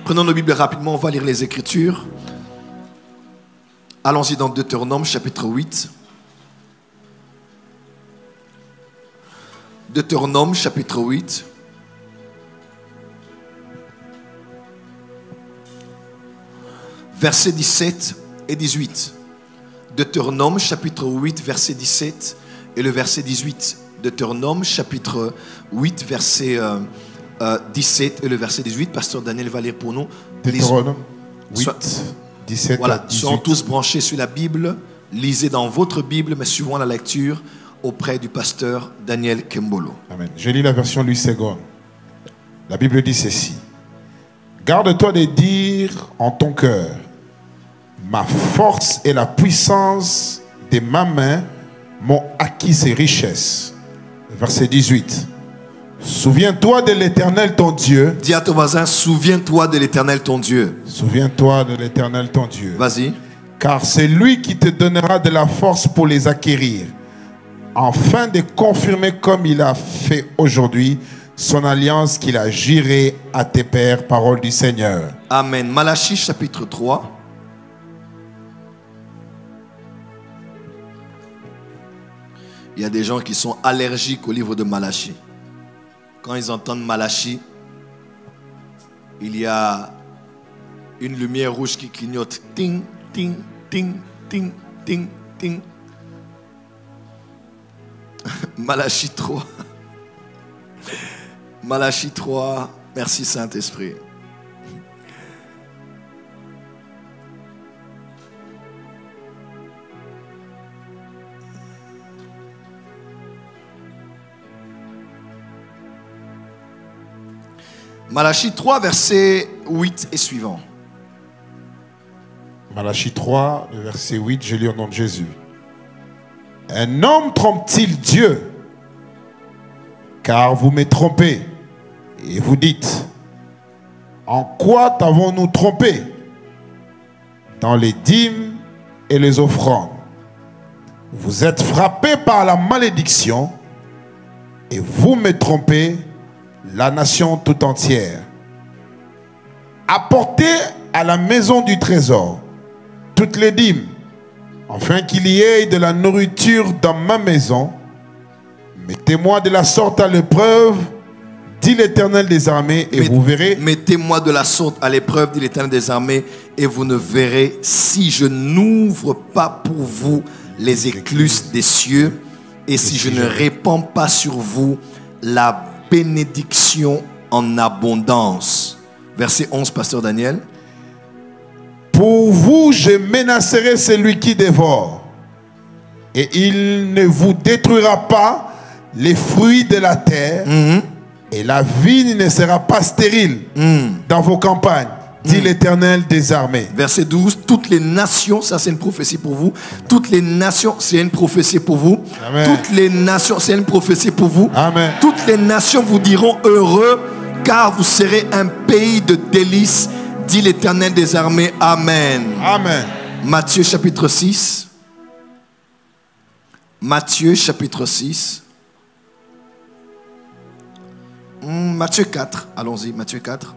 Prenons nos Bibles rapidement, on va lire les Écritures. Allons-y dans Deutéronome chapitre 8. Deutéronome chapitre 8. Versets 17 et 18. Deutéronome chapitre 8, verset 17 et le verset 18. Deutéronome chapitre 8, verset 17 et le verset 18. Pasteur Daniel va lire pour nous. Deutéronome 8, 17 voilà, à 18. Soyons tous branchés sur la Bible. Lisez dans votre Bible, mais suivons la lecture auprès du pasteur Daniel Kembolo. Amen. Je lis la version Louis II. La Bible dit ceci. Garde-toi de dire en ton cœur, ma force et la puissance de ma main m'ont acquis ces richesses. Verset 18. Souviens-toi de l'Éternel ton Dieu. Dis à ton voisin, souviens-toi de l'Éternel ton Dieu. Souviens-toi de l'Éternel ton Dieu. Vas-y. Car c'est lui qui te donnera de la force pour les acquérir, afin de confirmer comme il a fait aujourd'hui son alliance qu'il a jurée à tes pères, parole du Seigneur. Amen. Malachie chapitre 3. Il y a des gens qui sont allergiques au livre de Malachie. Quand ils entendent Malachie, il y a une lumière rouge qui clignote. Ting, ting, ting, ting, ting, ting. Malachie 3. Malachie 3. Merci Saint-Esprit. Malachie 3, verset 8 et suivant. Malachie 3, le verset 8, je lis au nom de Jésus. Un homme trompe-t-il Dieu? Car vous me trompez. Et vous dites, en quoi t'avons-nous trompé? Dans les dîmes et les offrandes. Vous êtes frappés par la malédiction et vous me trompez, la nation tout entière. Apportez à la maison du trésor toutes les dîmes, afin qu'il y ait de la nourriture dans ma maison. Mettez-moi de la sorte à l'épreuve, dit l'Éternel des armées, et vous verrez. Mettez-moi de la sorte à l'épreuve, dit l'Éternel des armées, et vous ne verrez si je n'ouvre pas pour vous les écluses des cieux, et si je ne répands pas sur vous la bénédiction en abondance. Verset 11, pasteur Daniel. Pour vous, je menacerai celui qui dévore, et il ne vous détruira pas les fruits de la terre, et la vigne ne sera pas stérile dans vos campagnes, dit l'Éternel des armées. Verset 12, toutes les nations, ça c'est une prophétie pour vous. Toutes les nations, c'est une prophétie pour vous. Amen. Toutes les nations, c'est une prophétie pour vous. Amen. Toutes les nations vous diront heureux, car vous serez un pays de délices, dit l'Éternel des armées. Amen. Amen. Matthieu chapitre 6. Matthieu chapitre 6. Matthieu 4. Allons-y, Matthieu 4.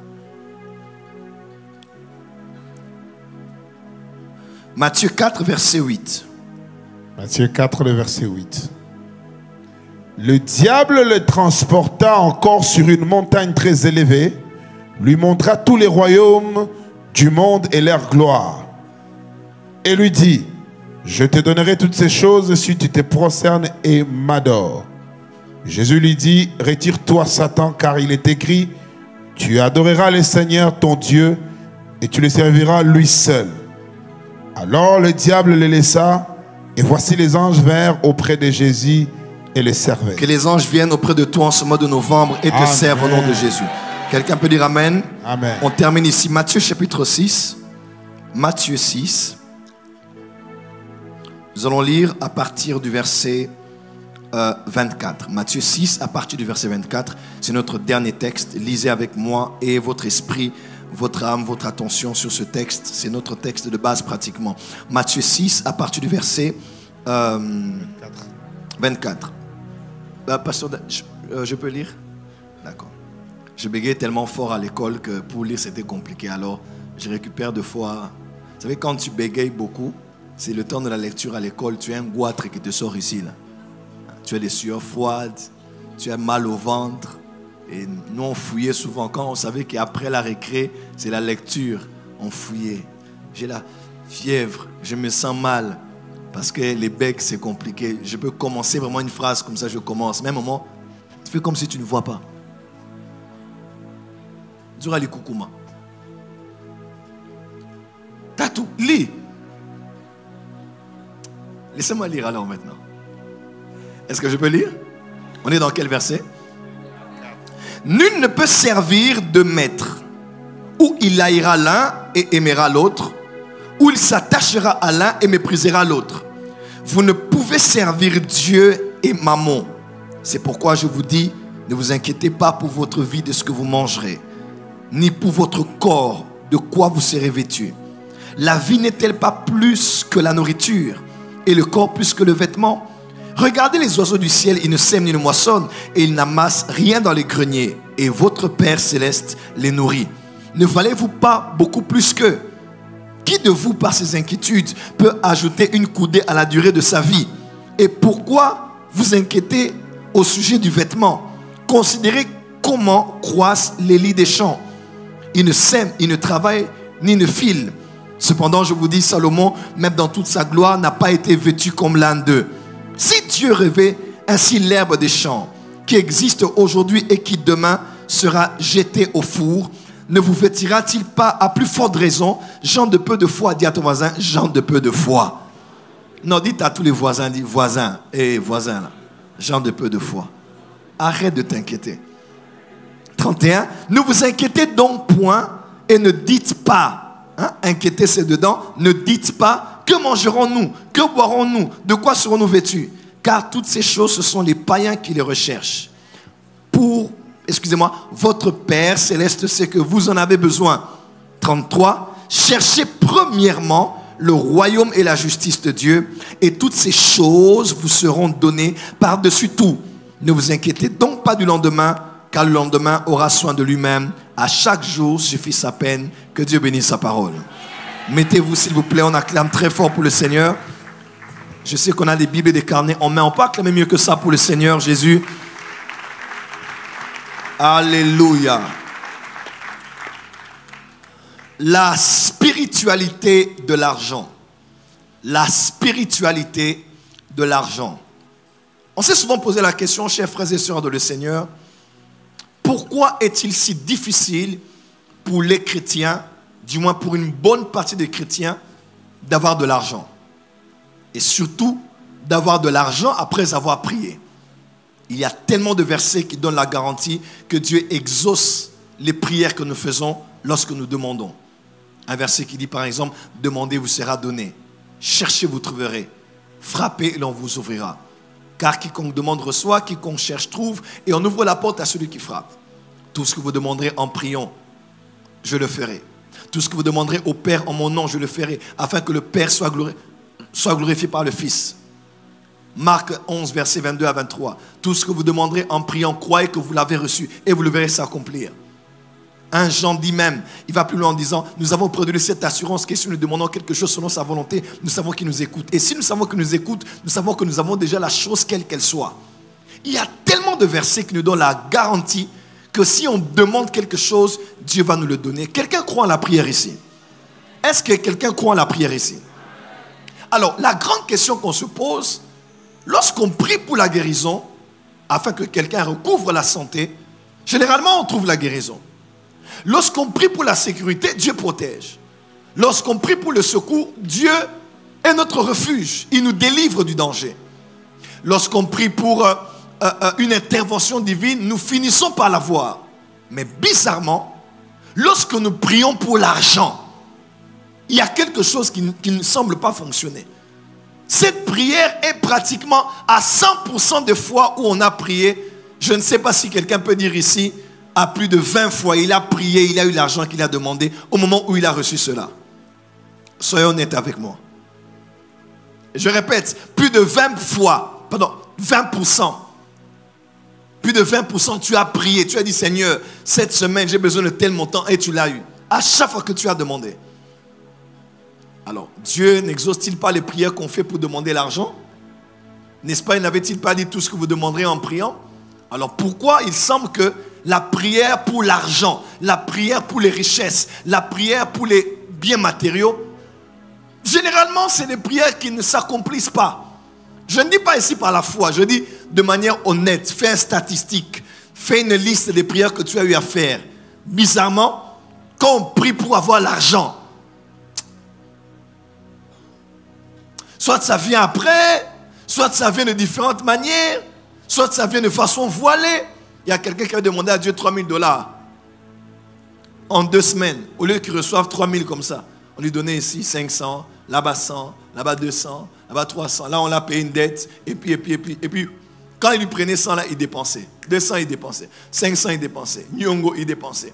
Matthieu 4, verset 8. Matthieu 4, le verset 8. Le diable le transporta encore sur une montagne très élevée, lui montra tous les royaumes du monde et leur gloire, et lui dit, je te donnerai toutes ces choses si tu te prosternes et m'adores. Jésus lui dit, retire-toi Satan, car il est écrit, tu adoreras le Seigneur ton Dieu et tu le serviras lui seul. Alors le diable le laissa, et voici les anges vinrent auprès de Jésus et le servaient. Que les anges viennent auprès de toi en ce mois de novembre et te Amen. servent au nom de Jésus. Quelqu'un peut dire Amen? Amen. On termine ici. Matthieu chapitre 6. Matthieu 6. Nous allons lire à partir du verset 24. Matthieu 6 à partir du verset 24. C'est notre dernier texte. Lisez avec moi et votre esprit, votre âme, votre attention sur ce texte. C'est notre texte de base pratiquement. Matthieu 6 à partir du verset 24. Pasteur, je peux lire? D'accord. Je bégayais tellement fort à l'école que pour lire, c'était compliqué. Alors, je récupère deux fois. Vous savez, quand tu bégayes beaucoup, c'est le temps de la lecture à l'école. Tu as un goitre qui te sort ici, là. Tu as des sueurs froides, tu as mal au ventre. Et nous, on fouillait souvent. Quand on savait qu'après la récré, c'est la lecture, on fouillait. J'ai la fièvre, je me sens mal. Parce que les becs, c'est compliqué. Je peux commencer vraiment une phrase comme ça, je commence. Même moment, tu fais comme si tu ne vois pas. Durali Koukouma. T'as tout. Lis. Laissez-moi lire alors maintenant. Est-ce que je peux lire? On est dans quel verset? Nul ne peut servir de maître. Ou il haïra l'un et aimera l'autre, ou il s'attachera à l'un et méprisera l'autre. Vous ne pouvez servir Dieu et Mammon. C'est pourquoi je vous dis, ne vous inquiétez pas pour votre vie de ce que vous mangerez, ni pour votre corps de quoi vous serez vêtus. La vie n'est-elle pas plus que la nourriture, et le corps plus que le vêtement? Regardez les oiseaux du ciel, ils ne sèment ni ne moissonnent, et ils n'amassent rien dans les greniers, et votre Père céleste les nourrit. Ne valez-vous pas beaucoup plus qu'eux? Qui de vous, par ses inquiétudes, peut ajouter une coudée à la durée de sa vie? Et pourquoi vous inquiétez au sujet du vêtement? Considérez comment croissent les lys des champs. Ils ne sèment, ils ne travaillent, ni ne filent. Cependant, je vous dis, Salomon, même dans toute sa gloire, n'a pas été vêtu comme l'un d'eux. Si Dieu revêt ainsi l'herbe des champs, qui existe aujourd'hui et qui demain sera jetée au four, ne vous vêtira-t-il pas à plus forte raison, gens de peu de foi? Dis à ton voisin, gens de peu de foi. Non, dites à tous les voisins, dis voisins, voisins là, gens de peu de foi. Arrête de t'inquiéter. 31, ne vous inquiétez donc point et ne dites pas, inquiétez c'est dedans, ne dites pas, que mangerons-nous, que boirons-nous, de quoi serons-nous vêtus? Car toutes ces choses, ce sont les païens qui les recherchent. Votre Père céleste sait que vous en avez besoin. 33, cherchez premièrement le royaume et la justice de Dieu, et toutes ces choses vous seront données par-dessus tout. Ne vous inquiétez donc pas du lendemain, car le lendemain aura soin de lui-même. À chaque jour suffit sa peine. Que Dieu bénisse sa parole. Mettez-vous s'il vous plaît, on acclame très fort pour le Seigneur. Je sais qu'on a des Bibles et des carnets en main, on peut acclamer mieux que ça pour le Seigneur Jésus. Alléluia. La spiritualité de l'argent. La spiritualité de l'argent. On s'est souvent posé la question, chers frères et sœurs de le Seigneur, pourquoi est-il si difficile pour les chrétiens, du moins pour une bonne partie des chrétiens, d'avoir de l'argent? Et surtout, d'avoir de l'argent après avoir prié. Il y a tellement de versets qui donnent la garantie que Dieu exauce les prières que nous faisons lorsque nous demandons. Un verset qui dit par exemple, demandez, vous sera donné. Cherchez, vous trouverez. Frappez, et l'on vous ouvrira. Car quiconque demande reçoit, quiconque cherche trouve, et on ouvre la porte à celui qui frappe. Tout ce que vous demanderez en priant, je le ferai. Tout ce que vous demanderez au Père en mon nom, je le ferai, afin que le Père soit glorifié par le Fils. Marc 11, versets 22 à 23. Tout ce que vous demanderez en priant, croyez que vous l'avez reçu et vous le verrez s'accomplir. 1 Jean dit même, il va plus loin en disant, nous avons produit cette assurance que si nous demandons quelque chose selon sa volonté, nous savons qu'il nous écoute. Et si nous savons qu'il nous écoute, nous savons que nous avons déjà la chose quelle qu'elle soit. Il y a tellement de versets qui nous donnent la garantie que si on demande quelque chose, Dieu va nous le donner. Quelqu'un croit en la prière ici? Est-ce que quelqu'un croit en la prière ici? Alors, la grande question qu'on se pose, lorsqu'on prie pour la guérison, afin que quelqu'un recouvre la santé, généralement on trouve la guérison. Lorsqu'on prie pour la sécurité, Dieu protège. Lorsqu'on prie pour le secours, Dieu est notre refuge. Il nous délivre du danger. Lorsqu'on prie pour une intervention divine, nous finissons par la voir. Mais bizarrement, lorsque nous prions pour l'argent, il y a quelque chose qui ne semble pas fonctionner. Cette prière est pratiquement à 100% des fois où on a prié. Je ne sais pas si quelqu'un peut dire ici, à plus de 20 fois, il a prié, il a eu l'argent qu'il a demandé au moment où il a reçu cela. Soyez honnête avec moi. Je répète, plus de 20 fois, pardon, 20%. plus de 20%, tu as prié. Tu as dit, Seigneur, cette semaine, j'ai besoin de tel montant et tu l'as eu. À chaque fois que tu as demandé. Alors, Dieu n'exauce-t-il pas les prières qu'on fait pour demander l'argent? N'est-ce pas, il n'avait-il pas dit tout ce que vous demanderez en priant? Alors, pourquoi il semble que la prière pour l'argent, la prière pour les richesses, la prière pour les biens matériaux, généralement, c'est des prières qui ne s'accomplissent pas. Je ne dis pas ici par la foi, je dis de manière honnête. Fais une statistique, fais une liste des prières que tu as eu à faire. Bizarrement, quand on prie pour avoir l'argent, soit ça vient après, soit ça vient de différentes manières, soit ça vient de façon voilée. Il y a quelqu'un qui a demandé à Dieu $3000 en 2 semaines. Au lieu qu'il reçoive 3000 comme ça, on lui donnait ici 500, là-bas 100, là-bas 200, là-bas 300. Là, on l'a payé une dette. Et puis, quand il lui prenait 100, là, il dépensait. 200, il dépensait. 500, il dépensait. Nyongo, il dépensait.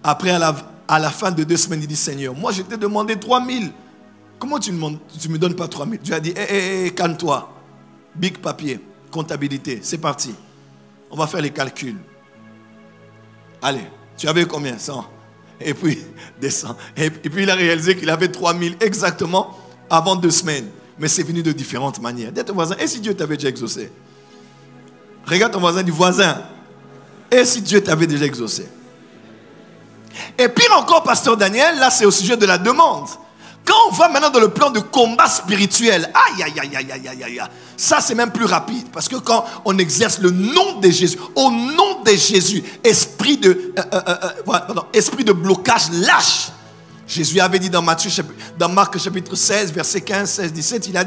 Après, à la fin de 2 semaines, il dit, Seigneur, moi, je t'ai demandé 3000. Comment tu ne me donnes pas 3000? Dieu a dit, calme-toi. Big papier, comptabilité, c'est parti. On va faire les calculs. Allez, tu avais combien? 100. Et puis, descend. Et puis, il a réalisé qu'il avait 3000 exactement avant 2 semaines. Mais c'est venu de différentes manières. Dis à ton voisin, et si Dieu t'avait déjà exaucé? Regarde ton voisin du voisin. Et si Dieu t'avait déjà exaucé? Et pire encore, pasteur Daniel, là c'est au sujet de la demande. Quand on va maintenant dans le plan de combat spirituel, aïe, aïe, aïe, aïe, aïe, aïe, aïe, ça c'est même plus rapide. Parce que quand on exerce le nom de Jésus, au nom de Jésus, esprit de blocage lâche. Jésus avait dit dans Marc chapitre 16, verset 15, 16, 17, il a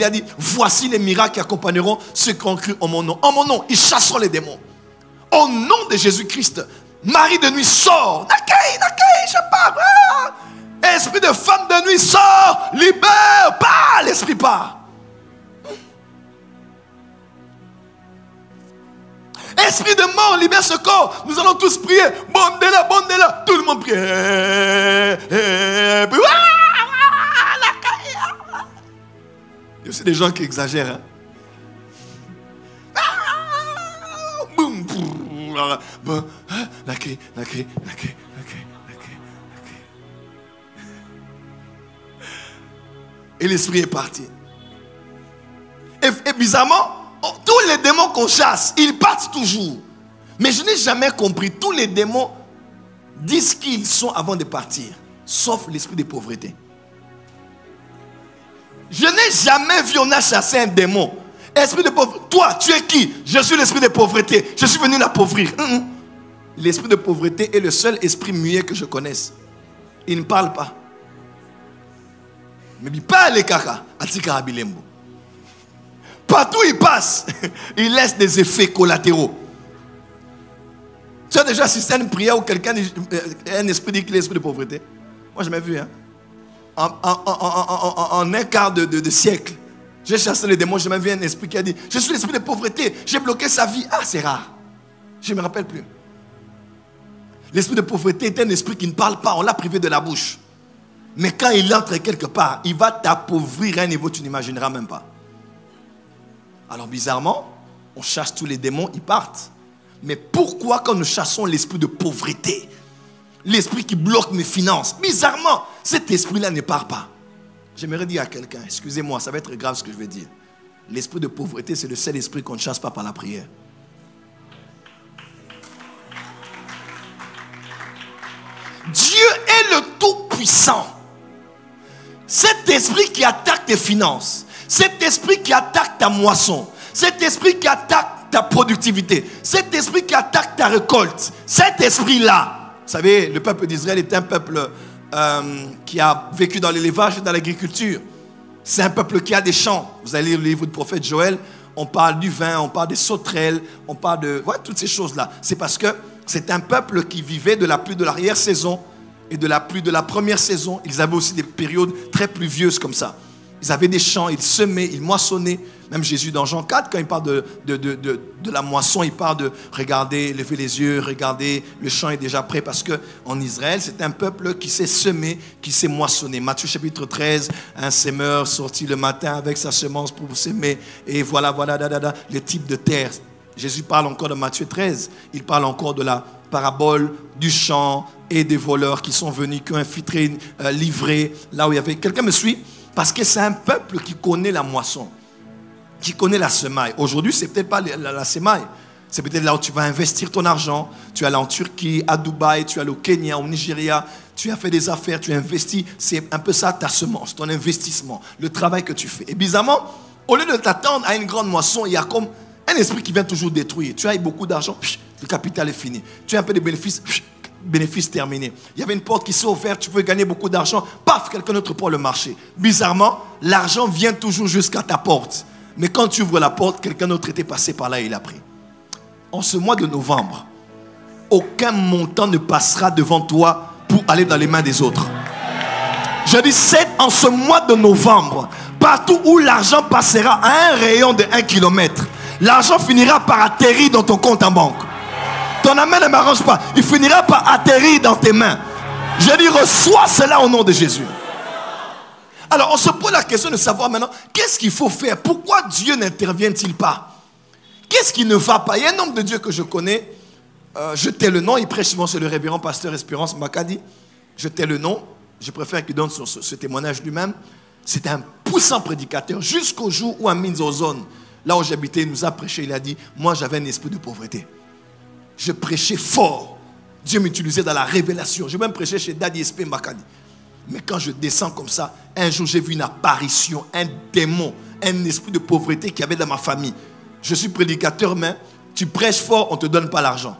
dit, voici les miracles qui accompagneront ceux qui ont cru en mon nom. En mon nom, ils chasseront les démons. Au nom de Jésus-Christ, Marie de nuit sort. Nakei, je parle. Esprit de femme de nuit sort, libère, pas, l'esprit part. Esprit de mort, libère ce corps. Nous allons tous prier. Bondela. Tout le monde prie. Il y a aussi des gens qui exagèrent. Et l'esprit est parti. Et bizarrement, tous les démons qu'on chasse, ils partent toujours. Mais je n'ai jamais compris. Tous les démons disent qui ils sont avant de partir. Sauf l'esprit de pauvreté. Je n'ai jamais vu on a chassé un démon. Esprit de pauvreté. Toi, tu es qui? Je suis l'esprit de pauvreté. Je suis venu l'appauvrir. L'esprit de pauvreté est le seul esprit muet que je connaisse. Il ne parle pas. Mais il parle les caca. Partout il passe, il laisse des effets collatéraux. Tu as déjà assisté à une prière où quelqu'un, un esprit dit qu'il est l'esprit de pauvreté? Moi, je l'ai vu. En un quart de siècle, j'ai chassé les démons. J'ai même vu un esprit qui a dit, je suis l'esprit de pauvreté. J'ai bloqué sa vie. Ah, c'est rare. Je ne me rappelle plus. L'esprit de pauvreté est un esprit qui ne parle pas. On l'a privé de la bouche. Mais quand il entre quelque part, il va t'appauvrir à un niveau que tu n'imagineras même pas. Alors bizarrement, on chasse tous les démons, ils partent. Mais pourquoi quand nous chassons l'esprit de pauvreté, l'esprit qui bloque mes finances, bizarrement, cet esprit-là ne part pas? J'aimerais dire à quelqu'un, excusez-moi, ça va être grave ce que je vais dire. L'esprit de pauvreté, c'est le seul esprit qu'on ne chasse pas par la prière. Dieu est le Tout-Puissant. Cet esprit qui attaque tes finances, cet esprit qui attaque ta moisson, cet esprit qui attaque ta productivité, cet esprit qui attaque ta récolte, cet esprit-là, vous savez, le peuple d'Israël est un peuple qui a vécu dans l'élevage et dans l'agriculture. C'est un peuple qui a des champs. Vous allez lire le livre du prophète Joël, on parle du vin, on parle des sauterelles, on parle de toutes ces choses-là. C'est parce que c'est un peuple qui vivait de la pluie de l'arrière-saison et de la pluie de la première saison. Ils avaient aussi des périodes très pluvieuses comme ça. Ils avaient des champs, ils semaient, ils moissonnaient. Même Jésus dans Jean 4, quand il parle de la moisson, il parle de regarder, lever les yeux, regarder, le champ est déjà prêt. Parce qu'en Israël, c'est un peuple qui s'est semé, qui s'est moissonné. Matthieu chapitre 13, un semeur sortit le matin avec sa semence pour s'aimer. Et voilà, le type de terre. Jésus parle encore de Matthieu 13. Il parle encore de la parabole du champ et des voleurs qui sont venus, qui ont infiltré, livré, là où il y avait... Quelqu'un me suit? Parce que c'est un peuple qui connaît la moisson, qui connaît la semaille. Aujourd'hui, c'est peut-être pas la semaille. C'est peut-être là où tu vas investir ton argent. Tu es allé en Turquie, à Dubaï, tu es allé au Kenya, au Nigeria. Tu as fait des affaires, tu as investi. C'est un peu ça ta semence, ton investissement, le travail que tu fais. Et bizarrement, au lieu de t'attendre à une grande moisson, il y a comme un esprit qui vient toujours détruire. Tu as eu beaucoup d'argent, le capital est fini. Tu as un peu de bénéfices, bénéfice terminé. Il y avait une porte qui s'est ouverte, tu pouvais gagner beaucoup d'argent. Paf, quelqu'un d'autre prend le marché. Bizarrement, l'argent vient toujours jusqu'à ta porte. Mais quand tu ouvres la porte, quelqu'un d'autre était passé par là et il a pris. En ce mois de novembre, aucun montant ne passera devant toi pour aller dans les mains des autres. Je dis, c'est en ce mois de novembre, partout où l'argent passera à un rayon de 1 kilomètre, l'argent finira par atterrir dans ton compte en banque. Ton amen ne m'arrange pas. Il finira par atterrir dans tes mains. Je dis, reçois cela au nom de Jésus. Alors, on se pose la question de savoir maintenant, qu'est-ce qu'il faut faire? Pourquoi Dieu n'intervient-il pas? Qu'est-ce qui ne va pas? Il y a un homme de Dieu que je connais, je tais le nom, il prêche souvent sur le révérend pasteur Espérance Makadi. Je tais le nom, je préfère qu'il donne ce témoignage lui-même. C'était un puissant prédicateur jusqu'au jour où à Minzozone, là où j'habitais, il nous a prêché. Il a dit, moi j'avais un esprit de pauvreté. Je prêchais fort. Dieu m'utilisait dans la révélation. Je même prêchais chez Daddy SP Makadi. Mais quand je descends comme ça, un jour j'ai vu une apparition, un démon, un esprit de pauvreté qu'il y avait dans ma famille. Je suis prédicateur, mais tu prêches fort, on ne te donne pas l'argent.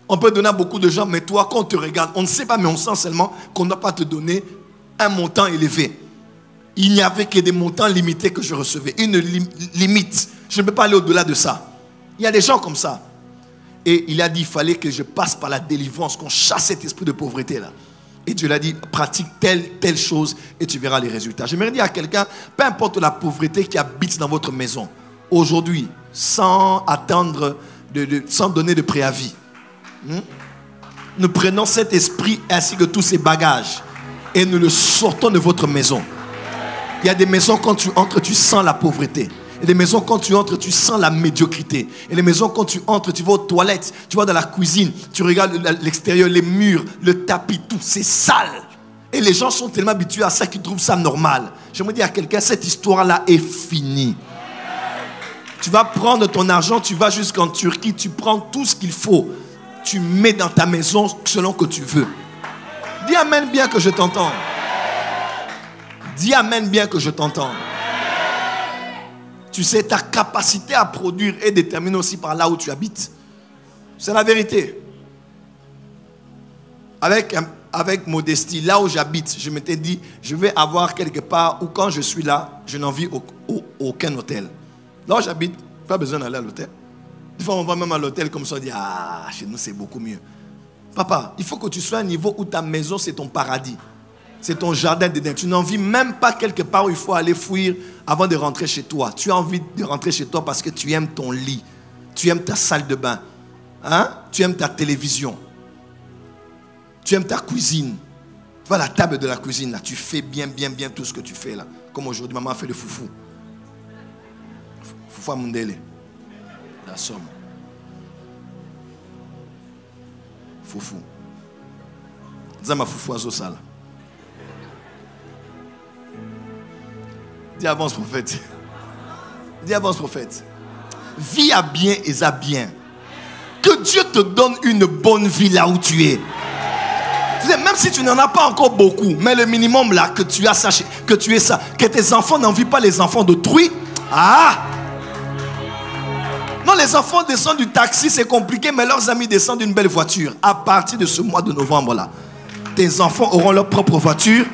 On peut donner à beaucoup de gens, mais toi, quand on te regarde, on ne sait pas, mais on sent seulement qu'on ne doit pas te donner un montant élevé. Il n'y avait que des montants limités que je recevais. Une limite. Je ne peux pas aller au-delà de ça. Il y a des gens comme ça. Et il a dit, il fallait que je passe par la délivrance, qu'on chasse cet esprit de pauvreté là. Et Dieu l'a dit, pratique telle chose et tu verras les résultats. J'aimerais dire à quelqu'un, peu importe la pauvreté qui habite dans votre maison, aujourd'hui, sans attendre, sans donner de préavis, nous prenons cet esprit ainsi que tous ses bagages et nous le sortons de votre maison. Il y a des maisons, quand tu entres, tu sens la pauvreté. Il y a des maisons, quand tu entres, tu sens la médiocrité. Il y a des maisons, quand tu entres, tu vas aux toilettes, tu vas dans la cuisine, tu regardes l'extérieur, les murs, le tapis, tout, c'est sale. Et les gens sont tellement habitués à ça qu'ils trouvent ça normal. Je me dis à quelqu'un, cette histoire-là est finie. Tu vas prendre ton argent, tu vas jusqu'en Turquie, tu prends tout ce qu'il faut. Tu mets dans ta maison selon que tu veux. Dis amen bien que je t'entends. Dis amen bien que je t'entends. Tu sais, ta capacité à produire est déterminée aussi par là où tu habites. C'est la vérité. Avec modestie, là où j'habite, je m'étais dit, je vais avoir quelque part où quand je suis là, je n'en vis aucun hôtel. Là où j'habite, pas besoin d'aller à l'hôtel. Des fois, on va même à l'hôtel comme ça, on dit, ah, chez nous, c'est beaucoup mieux. Papa, il faut que tu sois à un niveau où ta maison, c'est ton paradis. C'est ton jardin d'Éden. Tu n'en vis même pas quelque part où il faut aller fuir avant de rentrer chez toi. Tu as envie de rentrer chez toi parce que tu aimes ton lit. Tu aimes ta salle de bain. Hein? Tu aimes ta télévision. Tu aimes ta cuisine. Tu vois la table de la cuisine là. Tu fais bien tout ce que tu fais là. Comme aujourd'hui, maman a fait le foufou. Foufou à Mundele. La somme. Foufou. Dis à ma foufou à Zosala. Dis avance prophète. Dis avance prophète. Vis à bien et à bien. Que Dieu te donne une bonne vie là où tu es. Même si tu n'en as pas encore beaucoup, mais le minimum là, que tu as ça, que tu es ça, que tes enfants n'envient pas les enfants d'autrui. Ah! Non, les enfants descendent du taxi, c'est compliqué, mais leurs amis descendent d'une belle voiture. À partir de ce mois de novembre là, tes enfants auront leur propre voiture.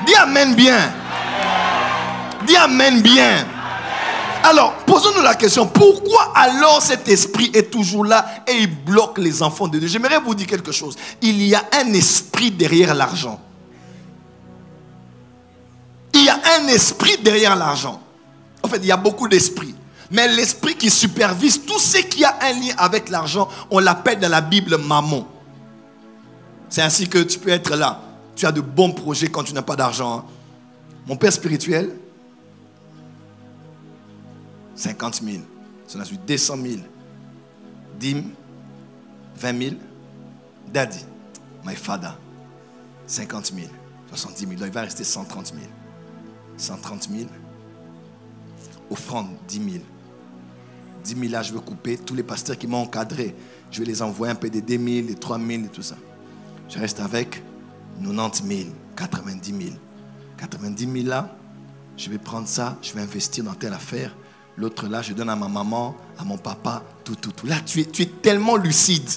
Dis amen bien. Dis amen bien. Alors, posons-nous la question, pourquoi alors cet esprit est toujours là et il bloque les enfants de Dieu? J'aimerais vous dire quelque chose. Il y a un esprit derrière l'argent. Il y a un esprit derrière l'argent. En fait, il y a beaucoup d'esprits. Mais l'esprit qui supervise tout ce qui a un lien avec l'argent, on l'appelle dans la Bible mammon. C'est ainsi que tu peux être là. Tu as de bons projets quand tu n'as pas d'argent. Hein. Mon père spirituel, 50 000. C'est ensuite 200 000. Dîmes, 20 000. Daddy, my father, 50 000, 70 000. Donc il va rester 130 000. 130 000. Offrande, 10 000. 10 000 là, je veux couper. Tous les pasteurs qui m'ont encadré, je vais les envoyer un peu des 2 000, des 3 000 et tout ça. Je reste avec 90 000, 90 000. 90 000 là, je vais prendre ça, je vais investir dans telle affaire. L'autre là, je donne à ma maman, à mon papa, tout. Là, tu es tellement lucide.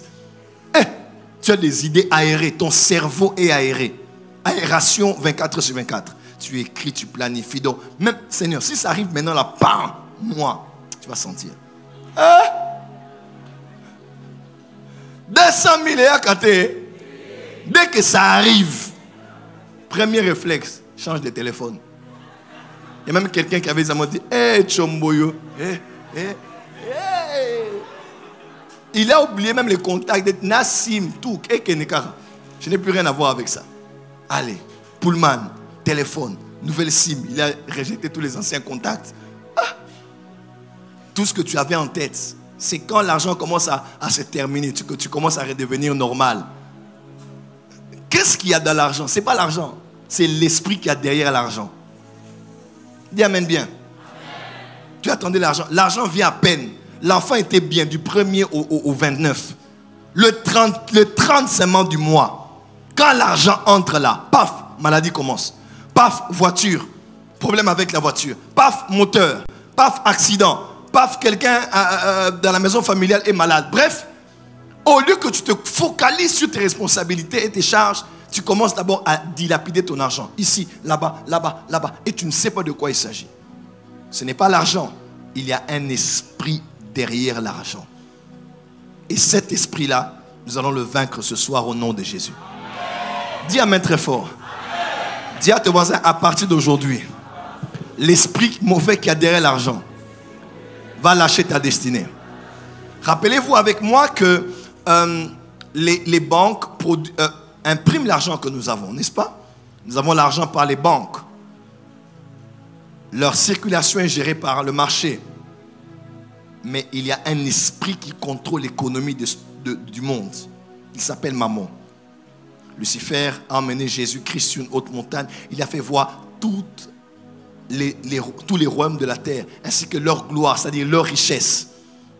Tu as des idées aérées. Ton cerveau est aéré. Aération 24 sur 24. Tu écris, tu planifies. Donc, même, Seigneur, si ça arrive maintenant là, bam, moi, tu vas sentir. 200 000 et à côté. Dès que ça arrive, premier réflexe, change de téléphone. Il y a même quelqu'un qui avait dit, Chomboyo. Il a oublié même les contacts de Nassim, tout, et Kenekara. Je n'ai plus rien à voir avec ça. Allez, Pullman, téléphone, nouvelle SIM. Il a rejeté tous les anciens contacts. Tout ce que tu avais en tête, c'est quand l'argent commence à se terminer, que tu commences à redevenir normal. Qu'est-ce qu'il y a dans l'argent? Ce n'est pas l'argent, c'est l'esprit qu'il y a derrière l'argent. Dis amen bien. Amen. Tu attendais l'argent. L'argent vient à peine. L'enfant était bien du 1er au 29. Le 30 seulement du mois. Quand l'argent entre là, paf, maladie commence. Paf, voiture, problème avec la voiture. Paf, moteur. Paf, accident. Paf, quelqu'un dans la maison familiale est malade. Bref, au lieu que tu te focalises sur tes responsabilités et tes charges, tu commences d'abord à dilapider ton argent. Ici, là-bas, là-bas, là-bas. Et tu ne sais pas de quoi il s'agit. Ce n'est pas l'argent. Il y a un esprit derrière l'argent. Et cet esprit-là, nous allons le vaincre ce soir au nom de Jésus. Dis amen très fort. Dis à tes voisins, à partir d'aujourd'hui, l'esprit mauvais qui a derrière l'argent va lâcher ta destinée. Rappelez-vous avec moi que les banques impriment l'argent que nous avons, n'est-ce pas? Nous avons l'argent par les banques. Leur circulation est gérée par le marché. Mais il y a un esprit qui contrôle l'économie du monde. Il s'appelle Mammon. Lucifer a emmené Jésus-Christ sur une haute montagne. Il a fait voir tous les royaumes de la terre, ainsi que leur gloire, c'est-à-dire leur richesse.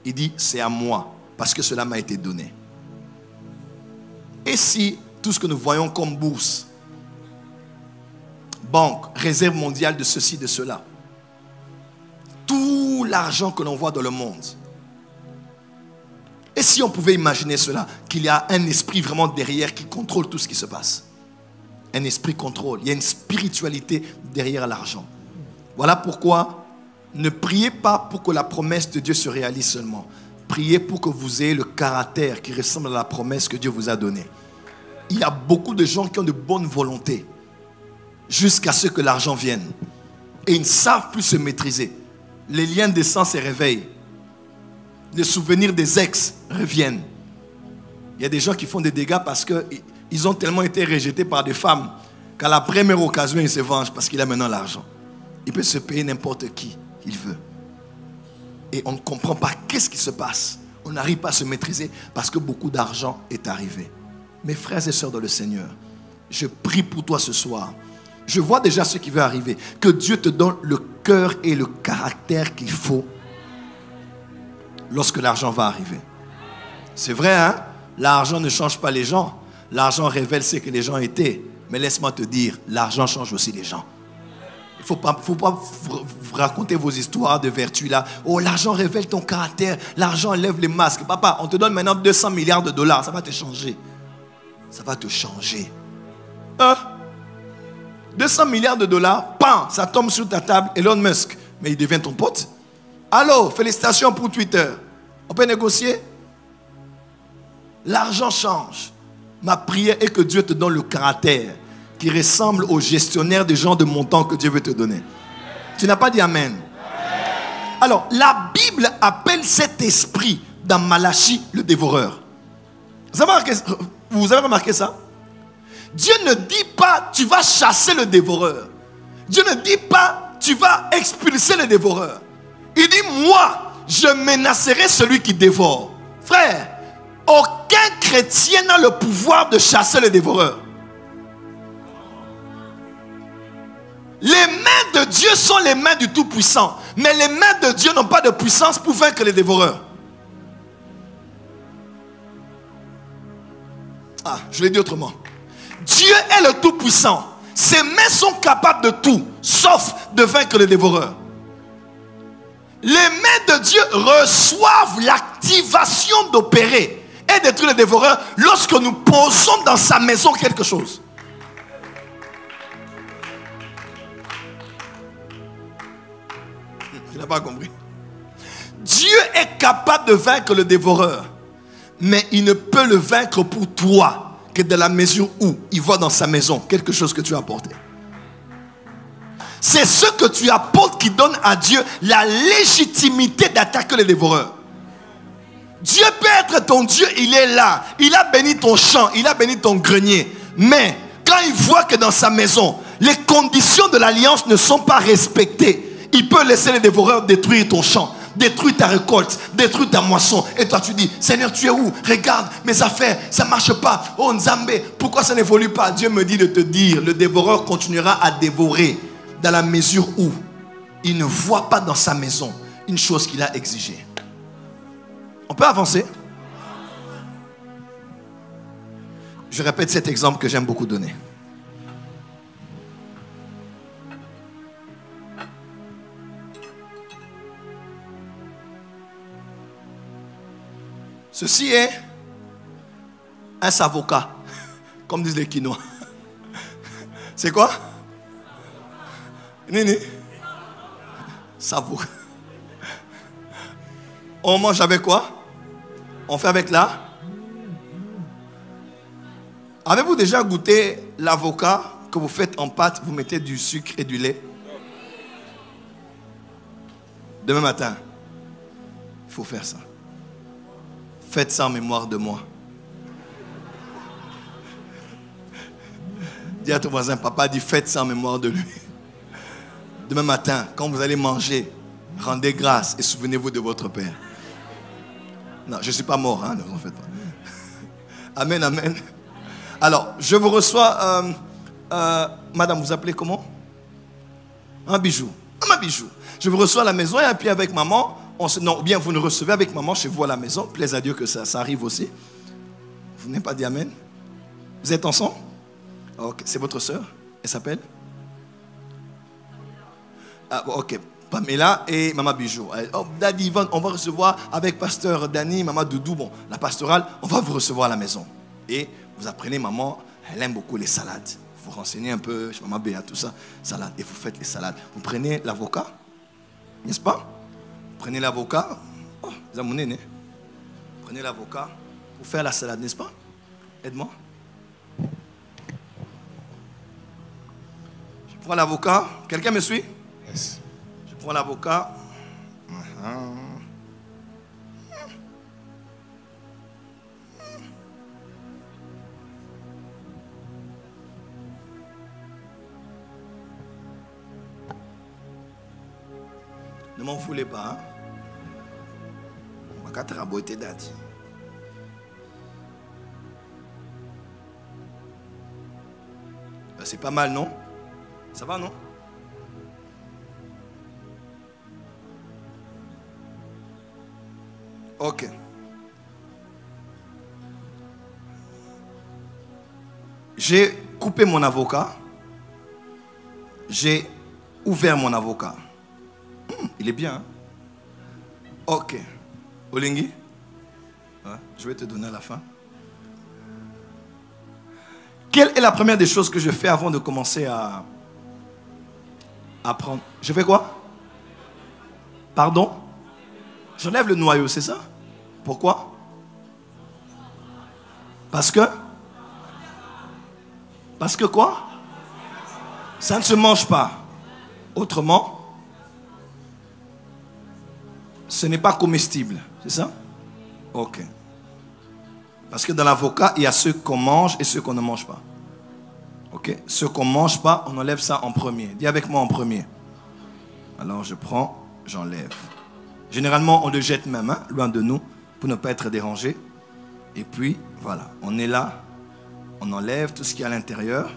Il dit, c'est à moi, parce que cela m'a été donné. Et si tout ce que nous voyons comme bourse, banque, réserve mondiale de ceci, de cela, tout l'argent que l'on voit dans le monde, et si on pouvait imaginer cela, qu'il y a un esprit vraiment derrière qui contrôle tout ce qui se passe. Un esprit contrôle, il y a une spiritualité derrière l'argent. Voilà pourquoi ne priez pas pour que la promesse de Dieu se réalise seulement. Priez pour que vous ayez le caractère qui ressemble à la promesse que Dieu vous a donnée. Il y a beaucoup de gens qui ont de bonnes volontés jusqu'à ce que l'argent vienne. Et ils ne savent plus se maîtriser. Les liens de sang se réveillent. Les souvenirs des ex reviennent. Il y a des gens qui font des dégâts parce qu'ils ont tellement été rejetés par des femmes qu'à la première occasion, ils se vengent parce qu'il a maintenant l'argent. Il peut se payer n'importe qui il veut. Et on ne comprend pas qu'est-ce qui se passe. On n'arrive pas à se maîtriser parce que beaucoup d'argent est arrivé. Mes frères et sœurs dans le Seigneur, je prie pour toi ce soir. Je vois déjà ce qui va arriver. Que Dieu te donne le cœur et le caractère qu'il faut lorsque l'argent va arriver. C'est vrai, hein? L'argent ne change pas les gens. L'argent révèle ce que les gens étaient. Mais laisse-moi te dire, l'argent change aussi les gens. Il ne faut pas vous raconter vos histoires de vertu là. Oh, l'argent révèle ton caractère. L'argent enlève les masques. Papa, on te donne maintenant 200 milliards de dollars. Ça va te changer. Ça va te changer. 200 milliards de dollars, pam, ça tombe sur ta table. Elon Musk, mais il devient ton pote. Allô, félicitations pour Twitter. On peut négocier? L'argent change. Ma prière est que Dieu te donne le caractère qui ressemble au gestionnaire des gens de montant que Dieu veut te donner. Tu n'as pas dit amen. Alors, la Bible appelle cet esprit dans Malachie le dévoreur. Vous avez remarqué ça? Dieu ne dit pas tu vas chasser le dévoreur. Dieu ne dit pas tu vas expulser le dévoreur. Il dit moi, je menacerai celui qui dévore. Frère, aucun chrétien n'a le pouvoir de chasser le dévoreur. Les mains de Dieu sont les mains du Tout-Puissant. Mais les mains de Dieu n'ont pas de puissance pour vaincre les dévoreurs. Ah, je l'ai dit autrement. Dieu est le Tout-Puissant. Ses mains sont capables de tout, sauf de vaincre les dévoreurs. Les mains de Dieu reçoivent l'activation d'opérer et détruire les dévoreurs lorsque nous posons dans sa maison quelque chose. Tu n'as pas compris. Dieu est capable de vaincre le dévoreur, mais il ne peut le vaincre pour toi que de la mesure où il voit dans sa maison quelque chose que tu as apporté. C'est ce que tu apportes qui donne à Dieu la légitimité d'attaquer les dévoreurs. Dieu peut être ton Dieu, il est là. Il a béni ton champ, il a béni ton grenier. Mais quand il voit que dans sa maison, les conditions de l'alliance ne sont pas respectées, il peut laisser les dévoreurs détruire ton champ, détruire ta récolte, détruire ta moisson. Et toi tu dis, Seigneur, tu es où? Regarde mes affaires, ça ne marche pas. Oh Nzambé, pourquoi ça n'évolue pas? Dieu me dit de te dire, le dévoreur continuera à dévorer dans la mesure où il ne voit pas dans sa maison une chose qu'il a exigée. On peut avancer? Je répète cet exemple que j'aime beaucoup donner. Ceci est un savoca, comme disent les Quinois. C'est quoi? Nini? Savoca. On mange avec quoi? On fait avec là. Avez-vous déjà goûté l'avocat que vous faites en pâte, vous mettez du sucre et du lait? Demain matin, il faut faire ça. Faites ça en mémoire de moi. Dis à ton voisin, papa dit faites ça en mémoire de lui. Demain matin, quand vous allez manger, rendez grâce et souvenez-vous de votre Père. Non, je ne suis pas mort, hein, ne vous en faites pas. Amen, amen. Alors, je vous reçois, madame, vous appelez comment? Un bijou. Un bijou. Je vous reçois à la maison et puis avec maman, non, bien vous nous recevez avec maman chez vous à la maison. Plaise à Dieu que ça arrive aussi. Vous n'avez pas dit amen? Vous êtes ensemble? Ok, c'est votre soeur? Elle s'appelle? Ah, ok. Pamela et Maman Bijou. Oh, Daddy Yvonne, on va recevoir avec Pasteur Danny, Maman Doudou, bon, la pastorale, on va vous recevoir à la maison. Et vous apprenez, maman, elle aime beaucoup les salades. Vous renseignez un peu chez Maman Béa, tout ça, salade, et vous faites les salades. Vous prenez l'avocat, n'est-ce pas? Vous prenez l'avocat, oh, vous avez mon nez, prenez l'avocat pour faire la salade, n'est-ce pas? Aide-moi. Je prends l'avocat, quelqu'un me suit? Yes. Je prends l'avocat. Ne m'en voulez pas. Hein? On va raboter date. C'est pas mal, non? Ça va, non? Ok. J'ai coupé mon avocat. J'ai ouvert mon avocat. Il est bien. Hein? Ok. Olingi, ouais, je vais te donner à la fin. Quelle est la première des choses que je fais avant de commencer à prendre? Je fais quoi? Pardon? J'enlève le noyau, c'est ça? Pourquoi? Parce que? Parce que quoi? Ça ne se mange pas. Autrement, ce n'est pas comestible, c'est ça? Ok. Parce que dans l'avocat, il y a ceux qu'on mange et ceux qu'on ne mange pas. Ok? Ceux qu'on ne mange pas, on enlève ça en premier. Dis avec moi en premier. Alors je prends, j'enlève. Généralement, on le jette même, hein, loin de nous, pour ne pas être dérangé. Et puis, voilà, on est là, on enlève tout ce qui est à l'intérieur.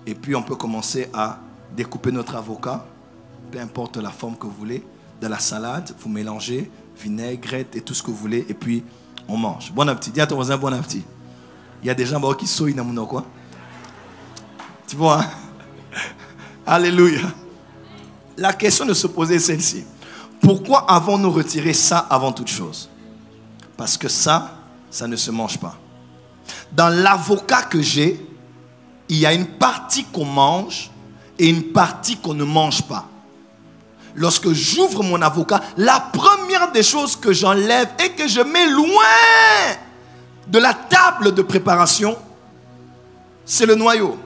Et puis, on peut commencer à découper notre avocat, peu importe la forme que vous voulez, de la salade, vous mélangez, vinaigrette et tout ce que vous voulez, et puis on mange. Bon appétit. Dis à ton voisin bon appétit. Il y a des gens qui souillent dans mon quoi. Tu vois, hein? Alléluia. La question de se poser est celle-ci. Pourquoi avons-nous retiré ça avant toute chose? Parce que ça ne se mange pas. Dans l'avocat que j'ai, il y a une partie qu'on mange et une partie qu'on ne mange pas. Lorsque j'ouvre mon avocat, la première des choses que j'enlève et que je mets loin de la table de préparation, c'est le noyau.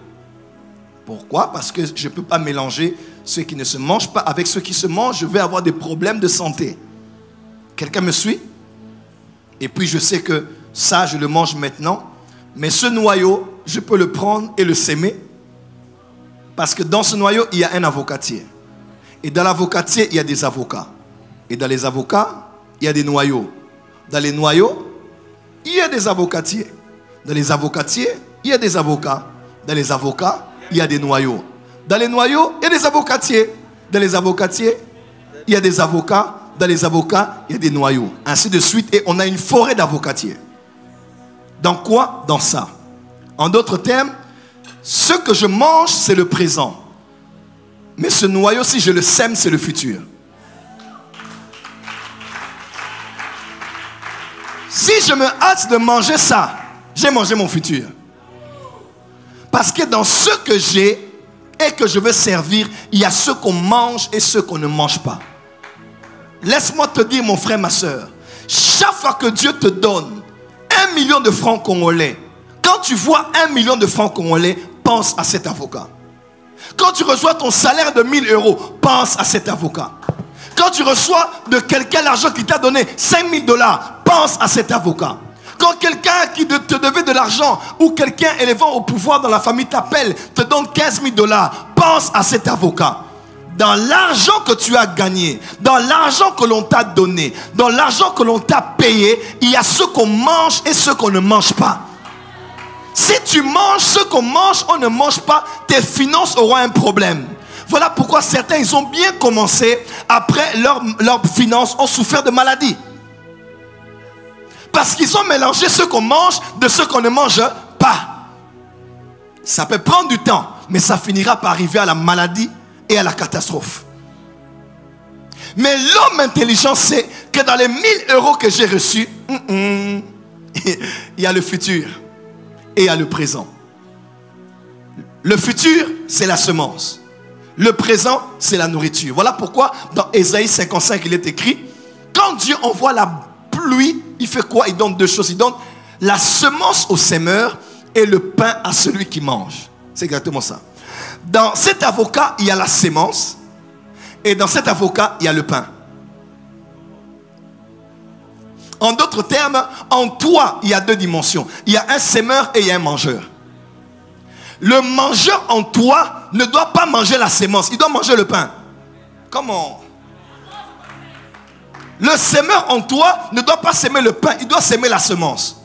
Pourquoi? Parce que je ne peux pas mélanger ce qui ne se mange pas avec ce qui se mange. Je vais avoir des problèmes de santé. Quelqu'un me suit? Et puis je sais que ça, je le mange maintenant. Mais ce noyau, je peux le prendre et le s'aimer. Parce que dans ce noyau, il y a un avocatier. Et dans l'avocatier, il y a des avocats. Et dans les avocats, il y a des noyaux. Dans les noyaux, il y a des avocatiers. Dans les avocatiers, il y a des avocats. Dans les avocats, il y a des noyaux. Dans les noyaux, il y a des avocatiers. Dans les avocatiers, il y a des avocats. Dans les avocats, il y a des noyaux. Ainsi de suite. Et on a une forêt d'avocatiers. Dans quoi? Dans ça. En d'autres termes, ce que je mange, c'est le présent. Mais ce noyau, si je le sème, c'est le futur. Si je me hâte de manger ça, j'ai mangé mon futur. Parce que dans ce que j'ai et que je veux servir, il y a ce qu'on mange et ce qu'on ne mange pas. Laisse-moi te dire, mon frère, ma soeur, chaque fois que Dieu te donne 1 million de francs congolais, quand tu vois 1 million de francs congolais, pense à cet avocat. Quand tu reçois ton salaire de 1000 euros, pense à cet avocat. Quand tu reçois de quelqu'un l'argent qui t'a donné 5000 $, pense à cet avocat. Quand quelqu'un qui te devait de l'argent ou quelqu'un élevant au pouvoir dans la famille t'appelle, te donne 15 000 $, pense à cet avocat. Dans l'argent que tu as gagné, dans l'argent que l'on t'a donné, dans l'argent que l'on t'a payé, il y a ce qu'on mange et ce qu'on ne mange pas. Si tu manges ce qu'on mange, on ne mange pas, tes finances auront un problème. Voilà pourquoi certains, ils ont bien commencé, après leurs finances ont souffert de maladies. Parce qu'ils ont mélangé ce qu'on mange de ce qu'on ne mange pas. Ça peut prendre du temps, mais ça finira par arriver à la maladie et à la catastrophe. Mais l'homme intelligent sait que dans les 1000 € que j'ai reçus, il y a le futur. Et à le présent. Le futur, c'est la semence. Le présent, c'est la nourriture. Voilà pourquoi dans Ésaïe 55, il est écrit, quand Dieu envoie la pluie, il fait quoi? Il donne deux choses. Il donne la semence au semeur et le pain à celui qui mange. C'est exactement ça. Dans cet avocat, il y a la semence. Et dans cet avocat, il y a le pain. En d'autres termes, en toi, il y a deux dimensions. Il y a un semeur et il y a un mangeur. Le mangeur en toi ne doit pas manger la semence, il doit manger le pain. Comment? Le semeur en toi ne doit pas s'aimer le pain, il doit s'aimer la semence.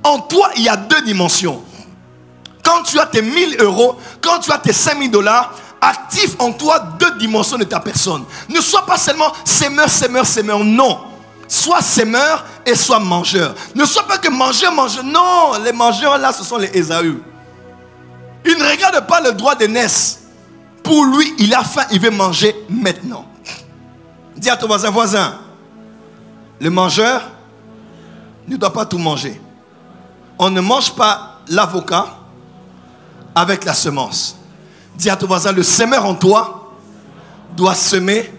En toi, il y a deux dimensions. Quand tu as tes 1000 €, quand tu as tes 5000 $, active en toi deux dimensions de ta personne. Ne sois pas seulement semeur, semeur, semeur, non. Sois semeur et sois mangeur. Ne sois pas que mangeur, mangeur. Non, les mangeurs là, ce sont les Ésaü. Il ne regarde pas le droit d'aînesse. Pour lui, il a faim, il veut manger maintenant. Dis à ton voisin, le mangeur ne doit pas tout manger. On ne mange pas l'avocat avec la semence. Dis à ton voisin, le semeur en toi doit semer,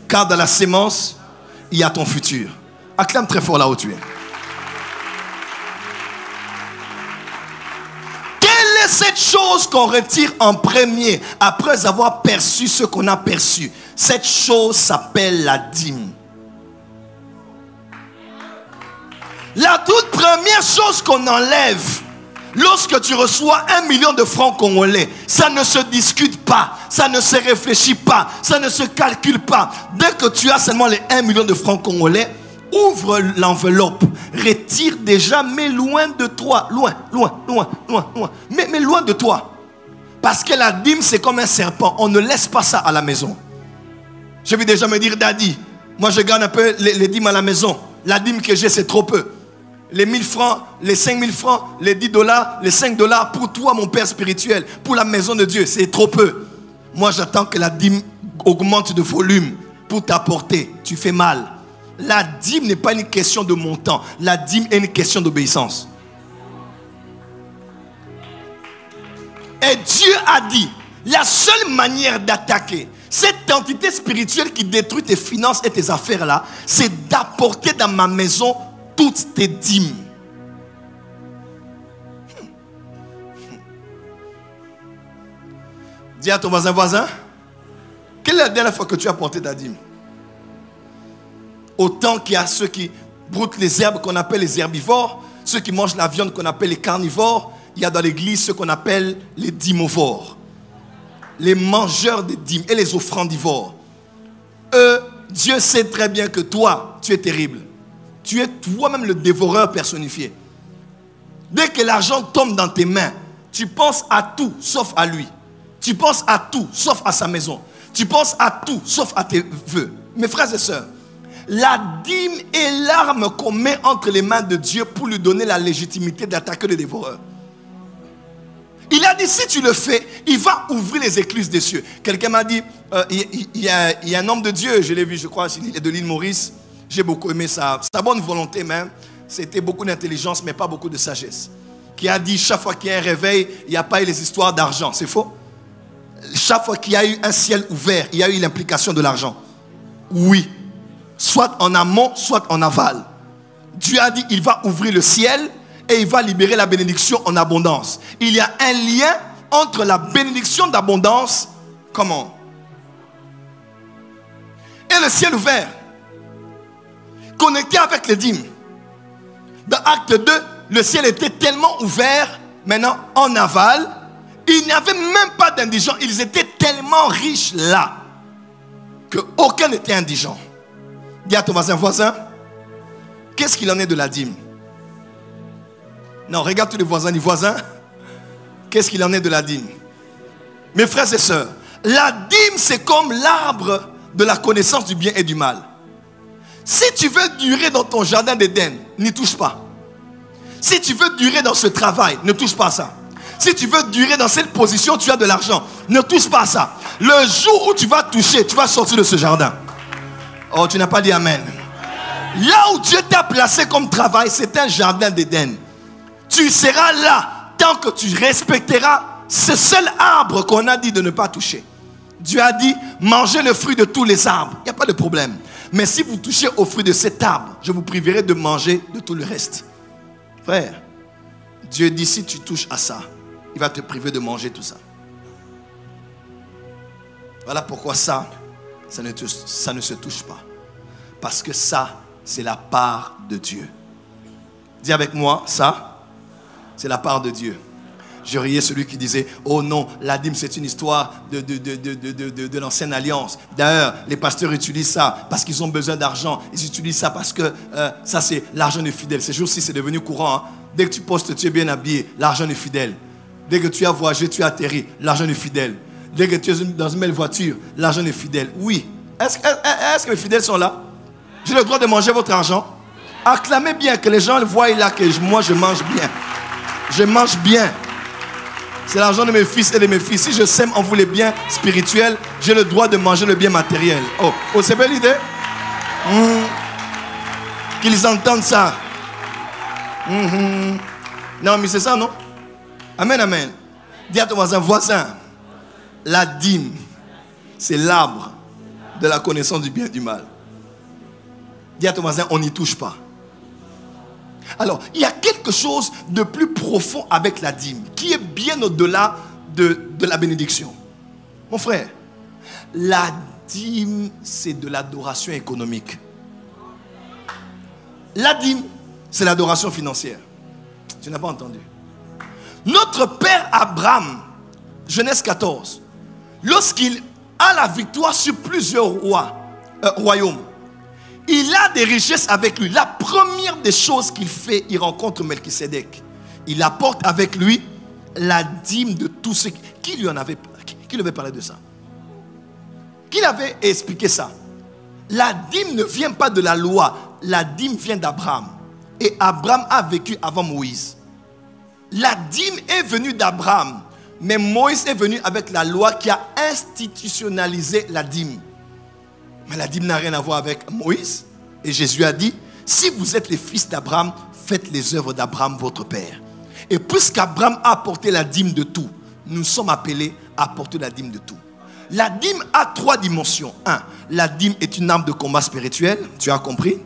car dans la semence, il y a ton futur. Acclame très fort là où tu es. Quelle est cette chose qu'on retire en premier après avoir perçu ce qu'on a perçu? Cette chose s'appelle la dîme. La toute première chose qu'on enlève Lorsque tu reçois 1 million de francs congolais, ça ne se discute pas, ça ne se réfléchit pas, ça ne se calcule pas. Dès que tu as seulement les 1 million de francs congolais, ouvre l'enveloppe, retire déjà, mais loin de toi, loin, mais loin de toi. Parce que la dîme, c'est comme un serpent, on ne laisse pas ça à la maison. Je vais déjà me dire, Daddy, moi je garde un peu les dîmes à la maison. La dîme que j'ai, c'est trop peu. Les 1000 francs, les 5000 francs, les $10, les $5 pour toi, mon père spirituel, pour la maison de Dieu, c'est trop peu. Moi, j'attends que la dîme augmente de volume pour t'apporter. Tu fais mal. La dîme n'est pas une question de montant. La dîme est une question d'obéissance. Et Dieu a dit, la seule manière d'attaquer cette entité spirituelle qui détruit tes finances et tes affaires là, c'est d'apporter dans ma maison toutes tes dîmes. Dis à ton voisin, quelle est la dernière fois que tu as apporté ta dîme? Autant qu'il y a ceux qui broutent les herbes qu'on appelle les herbivores, ceux qui mangent la viande qu'on appelle les carnivores, il y a dans l'église ceux qu'on appelle les dîmovores, les mangeurs des dîmes et les offrandivores. Eux, Dieu sait très bien que toi, tu es terrible. Tu es toi-même le dévoreur personnifié. Dès que l'argent tombe dans tes mains, tu penses à tout sauf à lui. Tu penses à tout sauf à sa maison. Tu penses à tout sauf à tes vœux. Mes frères et sœurs, la dîme est l'arme qu'on met entre les mains de Dieu pour lui donner la légitimité d'attaquer le dévoreur. Il a dit, si tu le fais, il va ouvrir les écluses des cieux. Quelqu'un m'a dit, il y a un homme de Dieu, je l'ai vu, je crois, il est de l'île Maurice. J'ai beaucoup aimé sa bonne volonté même. C'était beaucoup d'intelligence, mais pas beaucoup de sagesse. Qui a dit, chaque fois qu'il y a un réveil, il n'y a pas eu les histoires d'argent. C'est faux? Chaque fois qu'il y a eu un ciel ouvert, il y a eu l'implication de l'argent. Oui. Soit en amont, soit en aval. Dieu a dit, il va ouvrir le ciel et il va libérer la bénédiction en abondance. Il y a un lien entre la bénédiction d'abondance, comment? Et le ciel ouvert. Connecté avec les dîmes. Dans Acte 2, le ciel était tellement ouvert, maintenant en aval, il n'y avait même pas d'indigents. Ils étaient tellement riches là, qu'aucun n'était indigent. Dis à ton voisin, qu'est-ce qu'il en est de la dîme? Non, regarde tous les voisins, les voisins, qu'est-ce qu'il en est de la dîme? Mes frères et sœurs, la dîme c'est comme l'arbre de la connaissance du bien et du mal. Si tu veux durer dans ton jardin d'Éden, n'y touche pas. Si tu veux durer dans ce travail, ne touche pas à ça. Si tu veux durer dans cette position, tu as de l'argent, ne touche pas à ça. Le jour où tu vas toucher, tu vas sortir de ce jardin. Oh, tu n'as pas dit amen. Là où Dieu t'a placé comme travail, c'est un jardin d'Éden. Tu seras là tant que tu respecteras ce seul arbre qu'on a dit de ne pas toucher. Dieu a dit, mangez le fruit de tous les arbres. Il n'y a pas de problème. Mais si vous touchez au fruit de cet arbre, je vous priverai de manger de tout le reste. Frère, Dieu dit, si tu touches à ça, il va te priver de manger tout ça. Voilà pourquoi ça ne se touche pas. Parce que ça, c'est la part de Dieu. Dis avec moi, ça, c'est la part de Dieu. Je riais celui qui disait, oh non, la dîme c'est une histoire de l'ancienne alliance. D'ailleurs, les pasteurs utilisent ça parce qu'ils ont besoin d'argent. Ils utilisent ça parce que ça c'est l'argent des fidèles. Ces jours-ci c'est devenu courant. Hein. Dès que tu postes, tu es bien habillé, l'argent est fidèle. Dès que tu as voyagé, tu as atterri, l'argent est fidèle. Dès que tu es dans une belle voiture, l'argent est fidèle. Oui. Est-ce que les fidèles sont là? J'ai le droit de manger votre argent. Acclamez bien, que les gens le voient là, que moi je mange bien. Je mange bien. C'est l'argent de mes fils et de mes filles. Si je sème en vous les biens spirituels, j'ai le droit de manger le bien matériel. Oh, c'est belle idée. Qu'ils entendent ça. Non, mais c'est ça, non? Amen, amen. Dis à ton voisin, la dîme, c'est l'arbre de la connaissance du bien et du mal. Dis à ton voisin, on n'y touche pas. Alors, il y a quelque chose de plus profond avec la dîme, qui est bien au-delà de la bénédiction. Mon frère, la dîme, c'est de l'adoration économique. La dîme, c'est l'adoration financière. Tu n'as pas entendu. Notre père Abraham, Genèse 14, lorsqu'il a la victoire sur plusieurs royaumes, il a des richesses avec lui. La première des choses qu'il fait, il rencontre Melchisédek. Il apporte avec lui la dîme de tout ce qui lui avait parlé de ça. Qui avait expliqué ça? La dîme ne vient pas de la loi. La dîme vient d'Abraham. Et Abraham a vécu avant Moïse. La dîme est venue d'Abraham. Mais Moïse est venu avec la loi qui a institutionnalisé la dîme. Mais la dîme n'a rien à voir avec Moïse. Et Jésus a dit, si vous êtes les fils d'Abraham, faites les œuvres d'Abraham, votre père. Et puisqu'Abraham a apporté la dîme de tout, nous sommes appelés à apporter la dîme de tout. La dîme a 3 dimensions. 1. La dîme est une arme de combat spirituel. Tu as compris?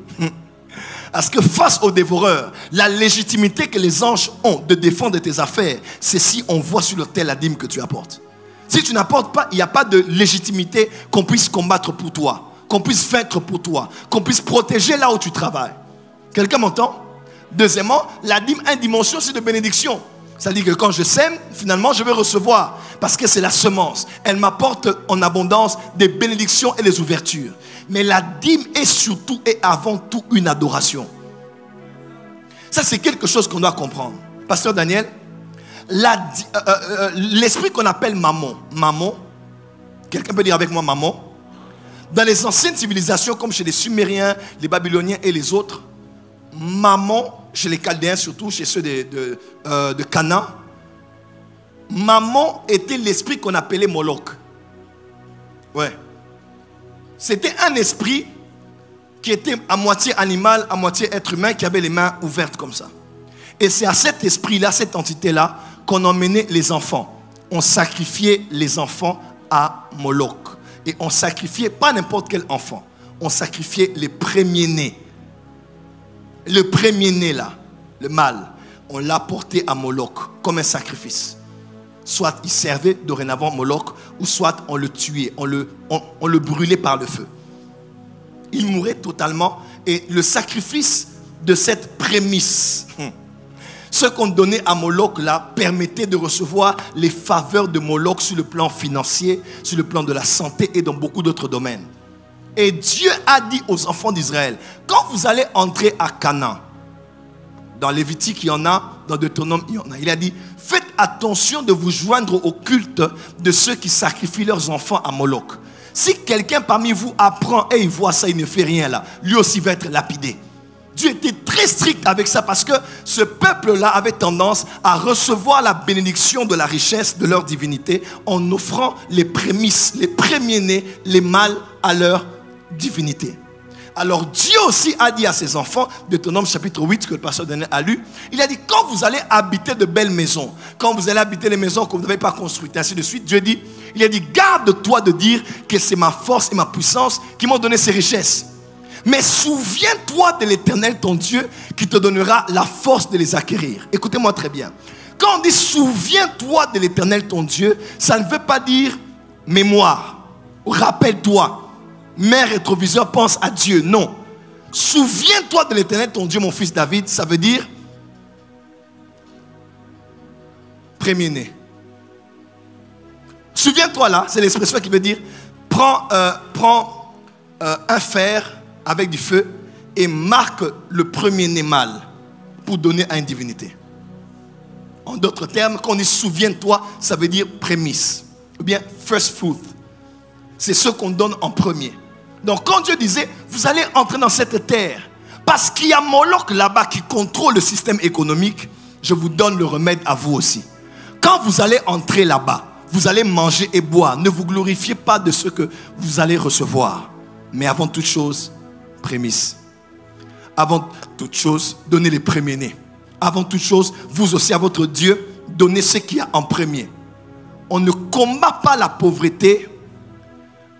Parce que face aux dévoreurs, la légitimité que les anges ont de défendre tes affaires, c'est si on voit sur l'autel la dîme que tu apportes. Si tu n'apportes pas, il n'y a pas de légitimité qu'on puisse combattre pour toi, qu'on puisse vaincre pour toi, qu'on puisse protéger là où tu travailles. Quelqu'un m'entend? Deuxièmement, la dîme a une dimension, c'est de bénédiction. C'est-à-dire que quand je sème, finalement, je vais recevoir. Parce que c'est la semence. Elle m'apporte en abondance des bénédictions et des ouvertures. Mais la dîme est surtout et avant tout une adoration. Ça, c'est quelque chose qu'on doit comprendre. Pasteur Daniel, l'esprit qu'on appelle mammon. Mammon, quelqu'un peut dire avec moi mammon? Dans les anciennes civilisations, comme chez les Sumériens, les Babyloniens et les autres, mammon, chez les Chaldéens surtout, chez ceux de Canaan, mammon était l'esprit qu'on appelait Moloch. Ouais. C'était un esprit qui était à moitié animal, à moitié être humain, qui avait les mains ouvertes comme ça. Et c'est à cet esprit-là, cette entité-là, qu'on emmenait les enfants. On sacrifiait les enfants à Moloch. Et on sacrifiait pas n'importe quel enfant. On sacrifiait les premiers-nés. Le premier-né là, le mâle, on l'a porté à Moloch comme un sacrifice. Soit il servait dorénavant Moloch, ou soit on le tuait, on le brûlait par le feu. Il mourait totalement. Et le sacrifice de cette prémisse, ce qu'on donnait à Moloch là, permettait de recevoir les faveurs de Moloch sur le plan financier, sur le plan de la santé et dans beaucoup d'autres domaines. Et Dieu a dit aux enfants d'Israël, quand vous allez entrer à Canaan, dans Lévitique il y en a, dans Deutéronome il y en a, il a dit, faites attention de vous joindre au culte de ceux qui sacrifient leurs enfants à Moloch. Si quelqu'un parmi vous apprend et il voit ça, il ne fait rien là, lui aussi va être lapidé. Dieu était très strict avec ça parce que ce peuple-là avait tendance à recevoir la bénédiction de la richesse de leur divinité en offrant les prémices, les premiers-nés, les mâles à leur divinité. Alors Dieu aussi a dit à ses enfants, Deutéronome chapitre 8 que le pasteur Daniel a lu, il a dit quand vous allez habiter de belles maisons, quand vous allez habiter les maisons que vous n'avez pas construites, ainsi de suite, Dieu dit, il a dit garde-toi de dire que c'est ma force et ma puissance qui m'ont donné ces richesses. Mais souviens-toi de l'Éternel ton Dieu qui te donnera la force de les acquérir. Écoutez-moi très bien. Quand on dit souviens-toi de l'Éternel ton Dieu, ça ne veut pas dire mémoire, rappelle-toi. Mère rétroviseur, pense à Dieu. Non. Souviens-toi de l'Éternel ton Dieu, mon fils David. Ça veut dire premier-né. Souviens-toi là, c'est l'expression qui veut dire prends un fer avec du feu et marque le premier-né mâle pour donner à une divinité. En d'autres termes, quand on dit souviens-toi, ça veut dire prémisse. Ou bien first fruit. C'est ce qu'on donne en premier. Donc quand Dieu disait, vous allez entrer dans cette terre, parce qu'il y a Moloch là-bas qui contrôle le système économique, je vous donne le remède à vous aussi. Quand vous allez entrer là-bas, vous allez manger et boire. Ne vous glorifiez pas de ce que vous allez recevoir. Mais avant toute chose, prémisse. Avant toute chose, donnez les premiers-nés. Avant toute chose, vous aussi à votre Dieu, donnez ce qu'il y a en premier. On ne combat pas la pauvreté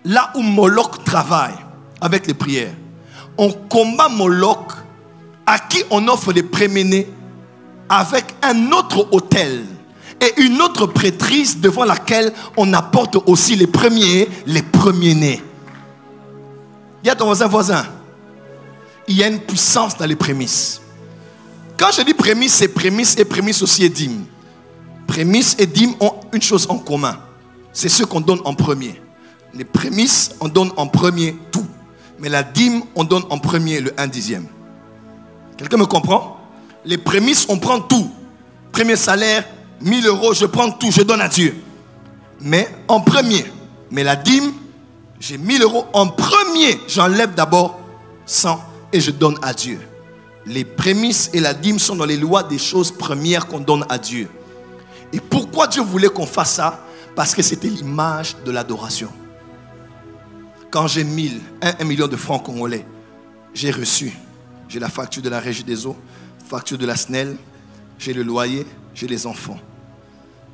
là où Moloch travaille avec les prières. On combat Moloch à qui on offre les premiers-nés avec un autre autel et une autre prêtrise devant laquelle on apporte aussi les premiers-nés. Dis à ton voisin, il y a une puissance dans les prémices. Quand je dis prémices, c'est prémices et prémices aussi est dîme. Prémices et dîmes ont une chose en commun. C'est ce qu'on donne en premier. Les prémices, on donne en premier tout. Mais la dîme, on donne en premier le 1/10. Quelqu'un me comprend? Les prémices, on prend tout. Premier salaire, 1000 euros, je prends tout, je donne à Dieu. Mais en premier. Mais la dîme, j'ai 1000 euros en premier. J'enlève d'abord 100 et je donne à Dieu. Les prémices et la dîme sont dans les lois des choses premières qu'on donne à Dieu. Et pourquoi Dieu voulait qu'on fasse ça? Parce que c'était l'image de l'adoration. Quand j'ai 1 million de francs congolais, j'ai reçu. J'ai la facture de la Régie des eaux, facture de la SNEL, j'ai le loyer, j'ai les enfants.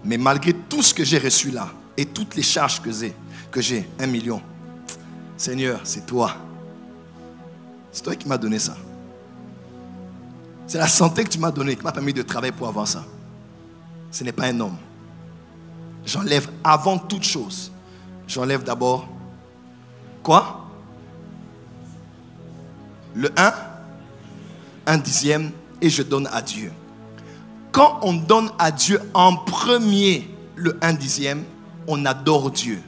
Mais malgré tout ce que j'ai reçu là, et toutes les charges que j'ai, 1 million, Seigneur, c'est toi. C'est toi qui m'as donné ça. C'est la santé que tu m'as donnée, qui m'a permis de travailler pour avoir ça. Ce n'est pas un homme. J'enlève avant toute chose. J'enlève d'abord quoi? Le 1/10 et je donne à Dieu. Quand on donne à Dieu en premier le 1/10, on adore Dieu.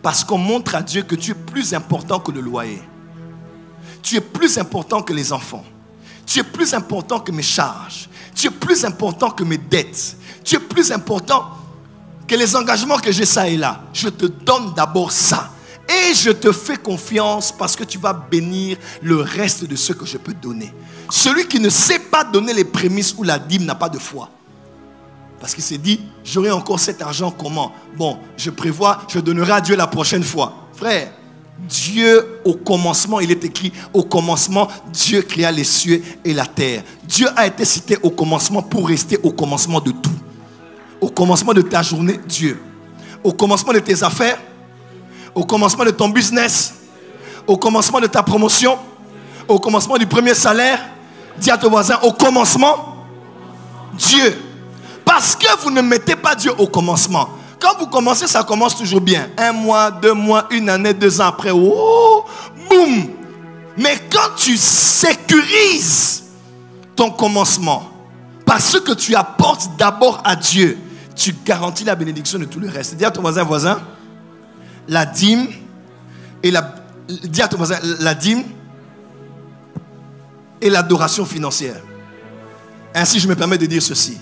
Parce qu'on montre à Dieu que tu es plus important que le loyer. Tu es plus important que les enfants. Tu es plus important que mes charges. Tu es plus important que mes dettes. Tu es plus important que les engagements que j'ai ça et là. Je te donne d'abord ça. Et je te fais confiance parce que tu vas bénir le reste de ce que je peux donner. Celui qui ne sait pas donner les prémices ou la dîme n'a pas de foi. Parce qu'il s'est dit, j'aurai encore cet argent comment? Bon, je prévois, je donnerai à Dieu la prochaine fois. Frère, Dieu au commencement, il est écrit, au commencement, Dieu créa les cieux et la terre. Dieu a été cité au commencement pour rester au commencement de tout. Au commencement de ta journée, Dieu. Au commencement de tes affaires, au commencement de ton business, au commencement de ta promotion, au commencement du premier salaire, dis à ton voisin, au commencement, Dieu. Parce que vous ne mettez pas Dieu au commencement. Quand vous commencez, ça commence toujours bien. 1 mois, 2 mois, 1 année, 2 ans après, oh, boum. Mais quand tu sécurises ton commencement, parce que tu apportes d'abord à Dieu, tu garantis la bénédiction de tout le reste. Dis à ton voisin, la dîme et dis à ton voisin, la dîme et l'adoration financière. Ainsi, je me permets de dire ceci.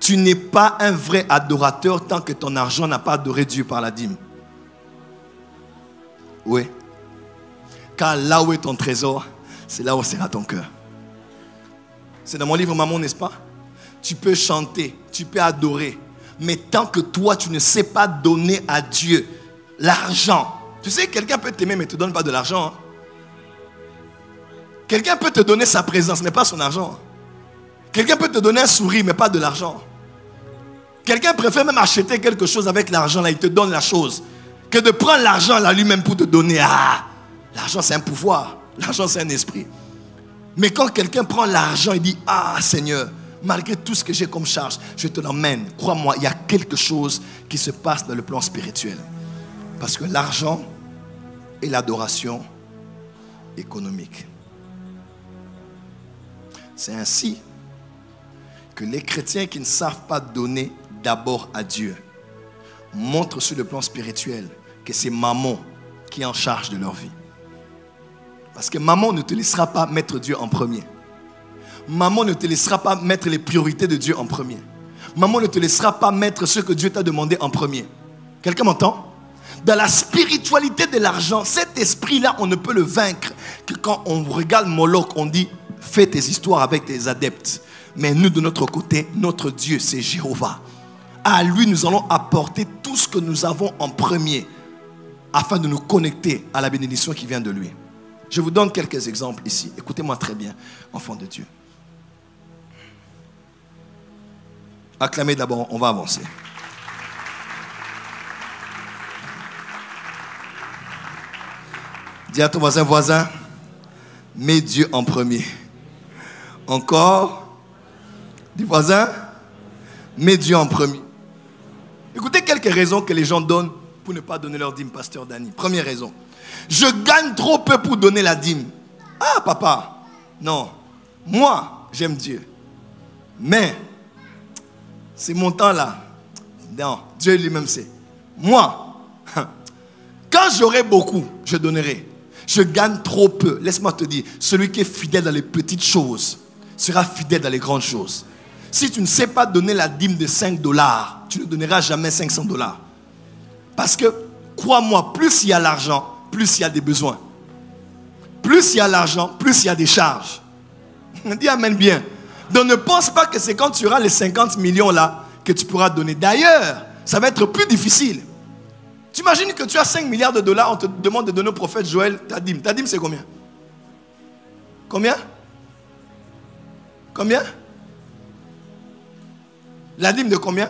Tu n'es pas un vrai adorateur tant que ton argent n'a pas adoré Dieu par la dîme. Oui. Car là où est ton trésor, c'est là où sera ton cœur. C'est dans mon livre Maman, n'est-ce pas? Tu peux chanter, tu peux adorer. Mais tant que toi, tu ne sais pas donner à Dieu l'argent. Tu sais, quelqu'un peut t'aimer, mais ne te donne pas de l'argent. Hein? Quelqu'un peut te donner sa présence, mais pas son argent. Quelqu'un peut te donner un sourire, mais pas de l'argent. Quelqu'un préfère même acheter quelque chose avec l'argent, là, il te donne la chose, que de prendre l'argent là lui-même pour te donner. Ah, l'argent c'est un pouvoir, l'argent c'est un esprit. Mais quand quelqu'un prend l'argent, il dit, ah Seigneur, malgré tout ce que j'ai comme charge, je te l'emmène. Crois-moi, il y a quelque chose qui se passe dans le plan spirituel. Parce que l'argent est l'adoration économique. C'est ainsi que les chrétiens qui ne savent pas donner d'abord à Dieu montrent sur le plan spirituel que c'est Mammon qui est en charge de leur vie. Parce que Mammon ne te laissera pas mettre Dieu en premier. Mammon ne te laissera pas mettre les priorités de Dieu en premier. Mammon ne te laissera pas mettre ce que Dieu t'a demandé en premier. Quelqu'un m'entend? Dans la spiritualité de l'argent, cet esprit-là, on ne peut le vaincre que quand on regarde Moloch, on dit fais tes histoires avec tes adeptes. Mais nous, de notre côté, notre Dieu, c'est Jéhovah. À lui, nous allons apporter tout ce que nous avons en premier afin de nous connecter à la bénédiction qui vient de lui. Je vous donne quelques exemples ici. Écoutez-moi très bien, enfants de Dieu. Acclamez d'abord, on va avancer. Dis à ton voisin, mets Dieu en premier. Encore, dis voisin, mets Dieu en premier. Écoutez quelques raisons que les gens donnent pour ne pas donner leur dîme, pasteur Danny. Première raison, je gagne trop peu pour donner la dîme. Ah papa, non, moi j'aime Dieu. Mais ces montants-là, Non, Dieu lui-même sait. Moi, quand j'aurai beaucoup, je donnerai. Je gagne trop peu. Laisse-moi te dire, celui qui est fidèle dans les petites choses sera fidèle dans les grandes choses. Si tu ne sais pas donner la dîme de $5, tu ne donneras jamais $500. Parce que, crois-moi, plus il y a l'argent, plus il y a des besoins. Plus il y a l'argent, plus il y a des charges. Dis amen bien. Donc ne pense pas que c'est quand tu auras les 50 millions là que tu pourras donner. D'ailleurs, ça va être plus difficile. Tu imagines que tu as 5 milliards de dollars, on te demande de donner au prophète Joël ta dîme. Ta dîme c'est combien? Combien? Combien? La dîme de combien?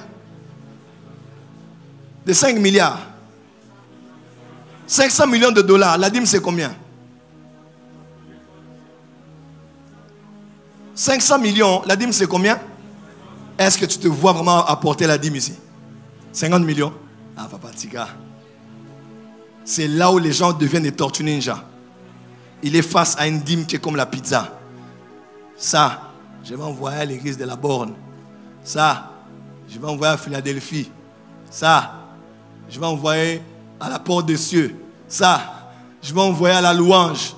De 5 milliards. 500 millions de dollars. La dîme c'est combien? 500 millions. La dîme c'est combien? Est-ce que tu te vois vraiment apporter la dîme ici? 50 millions? Ah papa Tika. C'est là où les gens deviennent des tortues ninja. Il est face à une dîme qui est comme la pizza. Ça, je vais envoyer à l'église de la Borne. Ça, je vais envoyer à Philadelphie. Ça, je vais envoyer à la porte des cieux. Ça, je vais envoyer à la louange.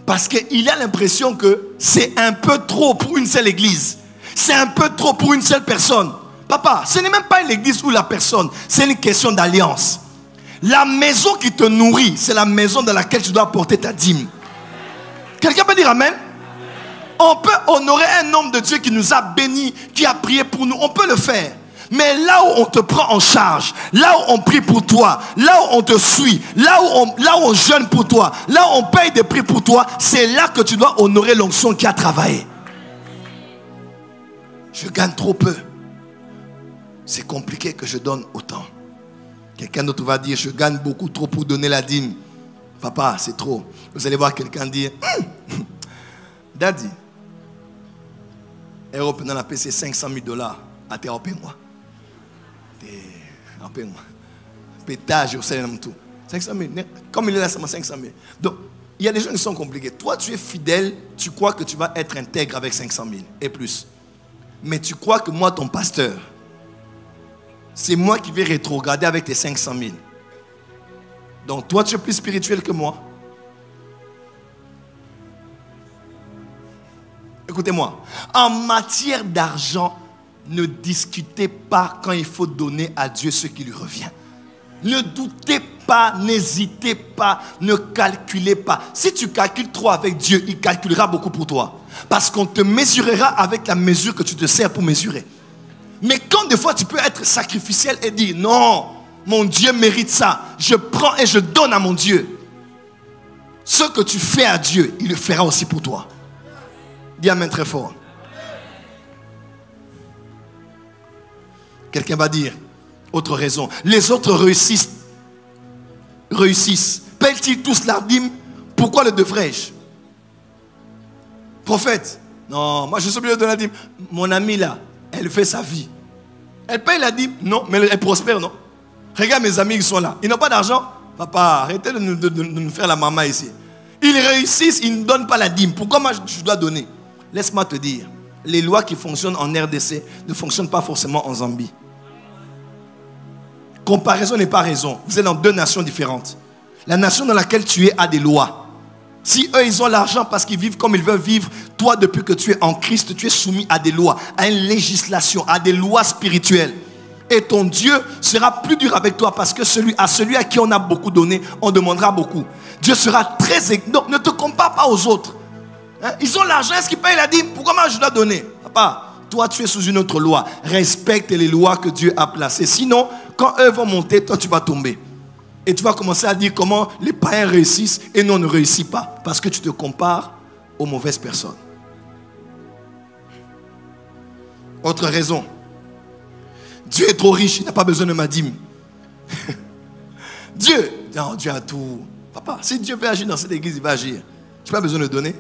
Parce qu'il a l'impression que c'est un peu trop pour une seule église. C'est un peu trop pour une seule personne. Papa, ce n'est même pas l'église ou la personne. C'est une question d'alliance. La maison qui te nourrit, c'est la maison dans laquelle tu dois apporter ta dîme. Quelqu'un peut dire amen? On peut honorer un homme de Dieu qui nous a bénis, qui a prié pour nous. On peut le faire. Mais là où on te prend en charge, là où on prie pour toi, là où on te suit, là où on jeûne pour toi, là où on paye des prix pour toi, c'est là que tu dois honorer l'onction qui a travaillé. Je gagne trop peu. C'est compliqué que je donne autant. Quelqu'un d'autre va dire, je gagne beaucoup trop pour donner la dîme. Papa, c'est trop. Vous allez voir quelqu'un dire, Daddy, Europe dans la PC $500 000. À te moi. Appelle-moi. Pétage au salaire tout. 500 000. Comme il est là, c'est 500 000. Donc, il y a des gens qui sont compliqués. Toi, tu es fidèle, tu crois que tu vas être intègre avec 500 000 et plus. Mais tu crois que moi, ton pasteur, c'est moi qui vais rétrograder avec tes 500 000. Donc, toi, tu es plus spirituel que moi. Écoutez-moi. En matière d'argent, ne discutez pas quand il faut donner à Dieu ce qui lui revient. Ne doutez pas, n'hésitez pas, ne calculez pas. Si tu calcules trop avec Dieu, il calculera beaucoup pour toi. Parce qu'on te mesurera avec la mesure que tu te sers pour mesurer. Mais quand des fois tu peux être sacrificiel et dire non, mon Dieu mérite ça. Je prends et je donne à mon Dieu. Ce que tu fais à Dieu, il le fera aussi pour toi. Dis amen très fort. Quelqu'un va dire, autre raison, les autres réussissent. Payent-ils tous la dîme? Pourquoi le devrais-je? Prophète, non, moi je suis obligé de donner la dîme. Mon amie là, elle fait sa vie. Elle paye la dîme? Non, mais elle prospère, non? Regarde mes amis qui sont là. Ils n'ont pas d'argent? Papa, arrêtez de nous faire la maman ici. Ils réussissent, ils ne donnent pas la dîme. Pourquoi moi je dois donner? Laisse-moi te dire, les lois qui fonctionnent en RDC ne fonctionnent pas forcément en Zambie. Comparaison n'est pas raison. Vous êtes dans deux nations différentes. La nation dans laquelle tu es a des lois. Si eux ils ont l'argent parce qu'ils vivent comme ils veulent vivre, toi depuis que tu es en Christ, tu es soumis à des lois, à une législation, à des lois spirituelles. Et ton Dieu sera plus dur avec toi parce que celui à qui on a beaucoup donné, on demandera beaucoup. Dieu sera très... Donc ne te compare pas aux autres. Hein? Ils ont l'argent, est-ce qu'ils payent la dîme? Pourquoi moi je dois donner? Papa, toi tu es sous une autre loi. Respecte les lois que Dieu a placées. Sinon, quand eux vont monter, toi tu vas tomber. Et tu vas commencer à dire comment les païens réussissent et nous on ne réussit pas. Parce que tu te compares aux mauvaises personnes. Autre raison. Dieu est trop riche, il n'a pas besoin de ma dîme. Dieu a tout. Papa, si Dieu veut agir dans cette église, il va agir. Tu n'as pas besoin de donner.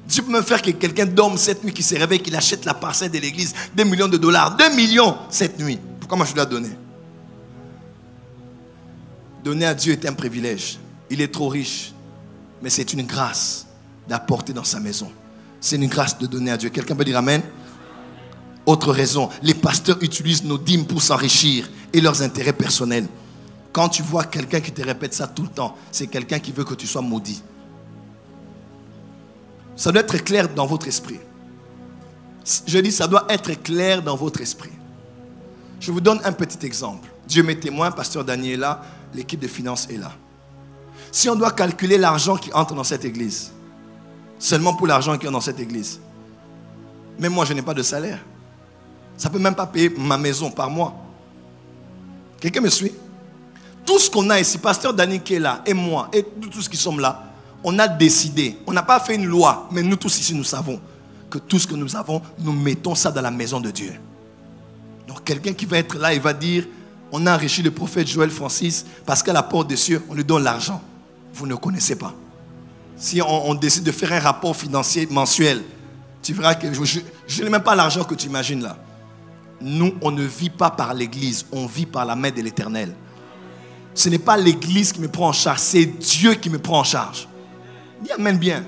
Dieu peut me faire que quelqu'un dorme cette nuit, qui se réveille, qu'il achète la parcelle de l'église, $2 millions. 2 millions cette nuit. Pourquoi moi je dois donner? Donner à Dieu est un privilège. Il est trop riche. Mais c'est une grâce d'apporter dans sa maison. C'est une grâce de donner à Dieu. Quelqu'un peut dire amen? Autre raison, les pasteurs utilisent nos dîmes pour s'enrichir et leurs intérêts personnels. Quand tu vois quelqu'un qui te répète ça tout le temps, c'est quelqu'un qui veut que tu sois maudit. Ça doit être clair dans votre esprit. Je dis, ça doit être clair dans votre esprit. Je vous donne un petit exemple. Dieu m'est témoin, pasteur Daniel est là, l'équipe de finances est là. Si on doit calculer l'argent qui entre dans cette église, seulement pour l'argent qui entre dans cette église, même moi je n'ai pas de salaire. Ça ne peut même pas payer ma maison par mois. Quelqu'un me suit? Tout ce qu'on a ici, pasteur Daniel qui est là, et moi, et nous tous qui sommes là, on a décidé, on n'a pas fait une loi, mais nous tous ici nous savons que tout ce que nous avons, nous mettons ça dans la maison de Dieu. Donc quelqu'un qui va être là, il va dire, on a enrichi le prophète Joël Francis parce qu'à la porte des cieux, on lui donne l'argent. Vous ne connaissez pas. Si on décide de faire un rapport financier mensuel, tu verras que je n'ai même pas l'argent que tu imagines là. Nous, on ne vit pas par l'église, on vit par la main de l'Éternel. Ce n'est pas l'église qui me prend en charge, c'est Dieu qui me prend en charge. Dis amen bien.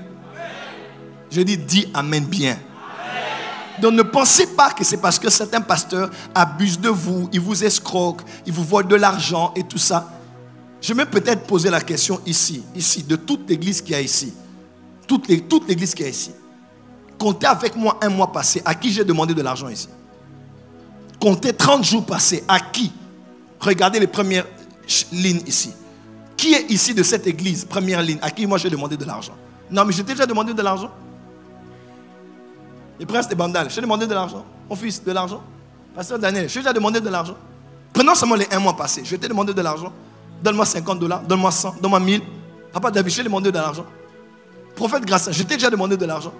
Je dis amen bien. Donc ne pensez pas que c'est parce que certains pasteurs abusent de vous, ils vous escroquent, ils vous volent de l'argent et tout ça. Je vais peut-être poser la question ici, de toute l'église qui est ici. Toute l'église qui est ici. Comptez avec moi un mois passé, à qui j'ai demandé de l'argent ici. Comptez 30 jours passés, à qui? Regardez les premières lignes ici. Qui est ici de cette église, première ligne, à qui moi j'ai demandé de l'argent? Non, mais j'ai déjà demandé de l'argent. Le prince des Bandales, j'ai demandé de l'argent. Mon fils, de l'argent. Pasteur Daniel, j'ai déjà demandé de l'argent. Prenons seulement les 1 mois passés. Je t'ai demandé de l'argent. Donne-moi $50, donne-moi 100, donne-moi 1000. Papa David, j'ai demandé de l'argent. Prophète Gracien, je t'ai déjà demandé de l'argent.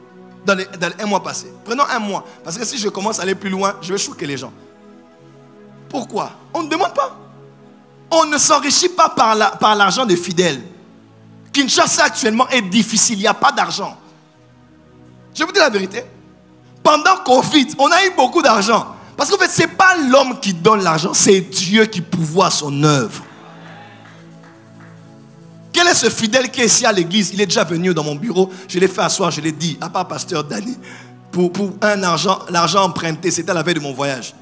Dans les 1 mois passé. Prenons 1 mois. Parce que si je commence à aller plus loin, je vais choquer les gens. Pourquoi? On ne demande pas. On ne s'enrichit pas par l'argent des fidèles. Kinshasa actuellement est difficile. Il n'y a pas d'argent. Je vous dis la vérité. Pendant Covid, on a eu beaucoup d'argent. Parce qu'en fait, ce n'est pas l'homme qui donne l'argent, c'est Dieu qui pourvoit son œuvre. Quel est ce fidèle qui est ici à l'église? Il est déjà venu dans mon bureau. Je l'ai fait asseoir, je l'ai dit, à part pasteur Dani, pour l'argent emprunté, c'était à la veille de mon voyage.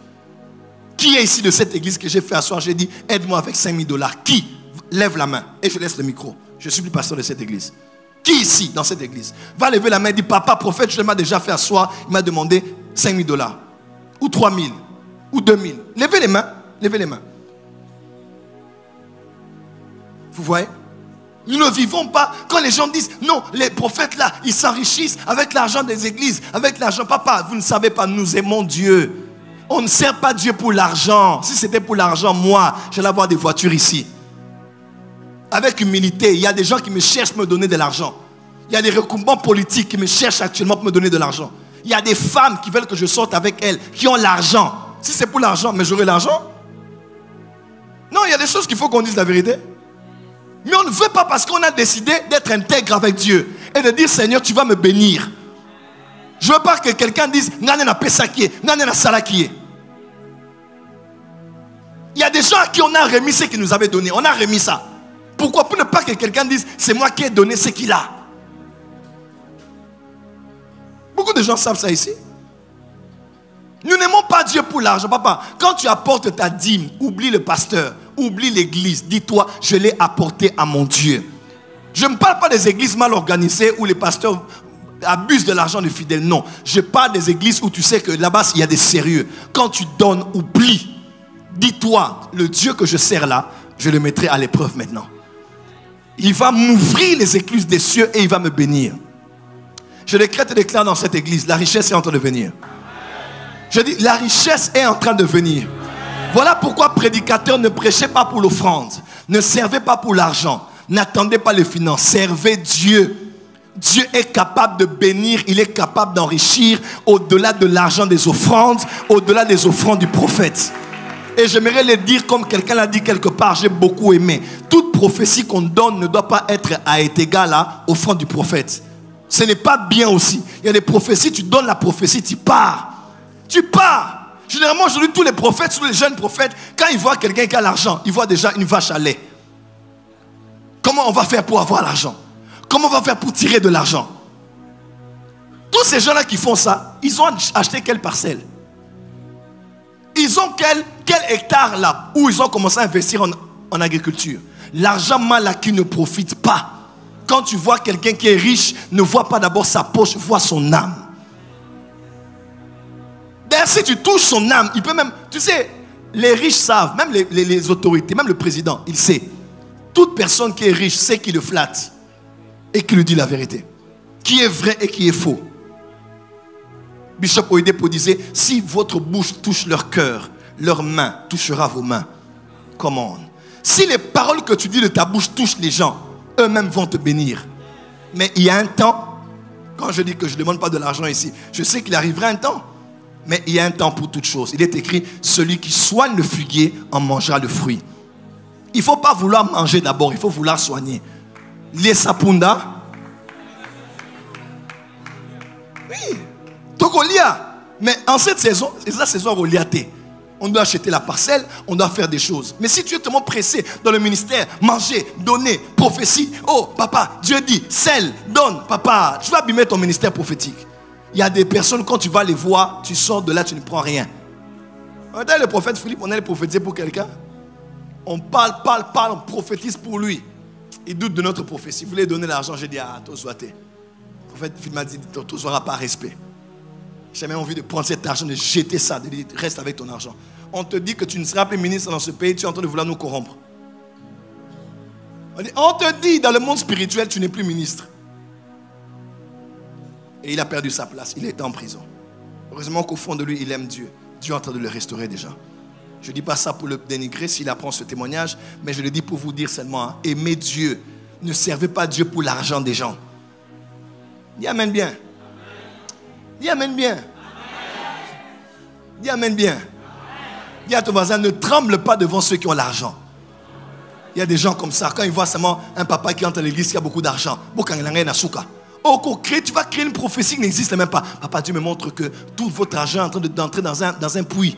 Qui est ici de cette église que j'ai fait asseoir? J'ai dit, aide-moi avec $5000. Qui? Lève la main et je laisse le micro. Je suis plus pasteur de cette église. Qui ici, dans cette église, va lever la main et dire, papa, prophète, je m'ai déjà fait asseoir, il m'a demandé $5000, ou 3000, ou 2000. Levez les mains, levez les mains. Vous voyez? Nous ne vivons pas, quand les gens disent, non, les prophètes là, ils s'enrichissent avec l'argent des églises, avec l'argent. Papa, vous ne savez pas, nous aimons Dieu. On ne sert pas Dieu pour l'argent. Si c'était pour l'argent, moi, j'allais avoir des voitures ici. Avec humilité, il y a des gens qui me cherchent pour me donner de l'argent. Il y a des recoupements politiques qui me cherchent actuellement pour me donner de l'argent. Il y a des femmes qui veulent que je sorte avec elles, qui ont l'argent. Si c'est pour l'argent, mais j'aurai l'argent? Non, il y a des choses qu'il faut qu'on dise la vérité. Mais on ne veut pas parce qu'on a décidé d'être intègre avec Dieu et de dire, Seigneur, tu vas me bénir. Je ne veux pas que quelqu'un dise, Nane na pesakie, Nane na salakie. Il y a des gens à qui on a remis ce qu'ils nous avaient donné. On a remis ça. Pourquoi? Pour ne pas que quelqu'un dise, c'est moi qui ai donné ce qu'il a. Beaucoup de gens savent ça ici. Nous n'aimons pas Dieu pour l'argent. Papa, quand tu apportes ta dîme, oublie le pasteur, oublie l'église. Dis-toi, je l'ai apporté à mon Dieu. Je ne parle pas des églises mal organisées où les pasteurs abusent de l'argent des fidèles. Non, je parle des églises où tu sais que là-bas, il y a des sérieux. Quand tu donnes, oublie. Dis-toi, le Dieu que je sers là, je le mettrai à l'épreuve maintenant. Il va m'ouvrir les écluses des cieux et il va me bénir. Je décrète et déclare dans cette église, la richesse est en train de venir. Je dis, la richesse est en train de venir. Voilà pourquoi prédicateurs, ne prêchez pas pour l'offrande. Ne servez pas pour l'argent. N'attendez pas les finances. Servez Dieu. Dieu est capable de bénir. Il est capable d'enrichir au-delà de l'argent des offrandes, au-delà des offrandes du prophète. Et j'aimerais le dire comme quelqu'un l'a dit quelque part, j'ai beaucoup aimé. Toute prophétie qu'on donne ne doit pas être à être égale à l'offrande du prophète. Ce n'est pas bien aussi. Il y a des prophéties, tu donnes la prophétie, tu pars. Tu pars. Généralement, aujourd'hui, tous les prophètes, tous les jeunes prophètes, quand ils voient quelqu'un qui a l'argent, ils voient déjà une vache à lait. Comment on va faire pour avoir l'argent? Comment on va faire pour tirer de l'argent? Tous ces gens-là qui font ça, ils ont acheté quelle parcelle? Ils ont quel hectare là où ils ont commencé à investir en agriculture. L'argent mal acquis ne profite pas. Quand tu vois quelqu'un qui est riche, ne vois pas d'abord sa poche, vois son âme. D'ailleurs, si tu touches son âme, il peut même... Tu sais, les riches savent, même les autorités, même le président, il sait. Toute personne qui est riche sait qui le flatte et qui lui dit la vérité. Qui est vrai et qui est faux. Bishop Oyedepo disait, si votre bouche touche leur cœur, leur main touchera vos mains. Come on. Si les paroles que tu dis de ta bouche touchent les gens, eux-mêmes vont te bénir. Mais il y a un temps, quand je dis que je ne demande pas de l'argent ici, je sais qu'il arrivera un temps. Mais il y a un temps pour toute chose. Il est écrit, celui qui soigne le figuier en mangera le fruit. Il ne faut pas vouloir manger d'abord, il faut vouloir soigner. Les sapunda. Oui. Togolia. Mais en cette saison, c'est la saison Goliathée. On doit acheter la parcelle, on doit faire des choses. Mais si tu es tellement pressé dans le ministère, manger, donner, prophétie. Oh, papa, Dieu dit, celle, donne, papa. Tu vas abîmer ton ministère prophétique. Il y a des personnes, quand tu vas les voir, tu sors de là, tu ne prends rien. On est le prophète Philippe, on allait prophétiser pour quelqu'un. On parle, on prophétise pour lui. Il doute de notre prophétie. Vous voulez donner l'argent, j'ai dit, ah, toi, soit t'es. Le prophète Philippe m'a dit, toi, n'auras pas respect. J'ai même envie de prendre cet argent, de jeter ça, de dire, reste avec ton argent. On te dit que tu ne seras plus ministre dans ce pays, tu es en train de vouloir nous corrompre. On te dit, dans le monde spirituel, tu n'es plus ministre. Et il a perdu sa place, il est en prison. Heureusement qu'au fond de lui, il aime Dieu. Dieu est en train de le restaurer déjà. Je ne dis pas ça pour le dénigrer s'il apprend ce témoignage, mais je le dis pour vous dire seulement, hein, aimez Dieu. Ne servez pas Dieu pour l'argent des gens. Dis amen bien. Dis amen bien. Dis amen bien. Dis à ton voisin, ne tremble pas devant ceux qui ont l'argent. Il y a des gens comme ça, quand ils voient seulement un papa qui entre à l'église qui a beaucoup d'argent, oh, tu vas créer une prophétie qui n'existe même pas. Papa, Dieu me montre que tout votre argent est en train d'entrer dans un puits.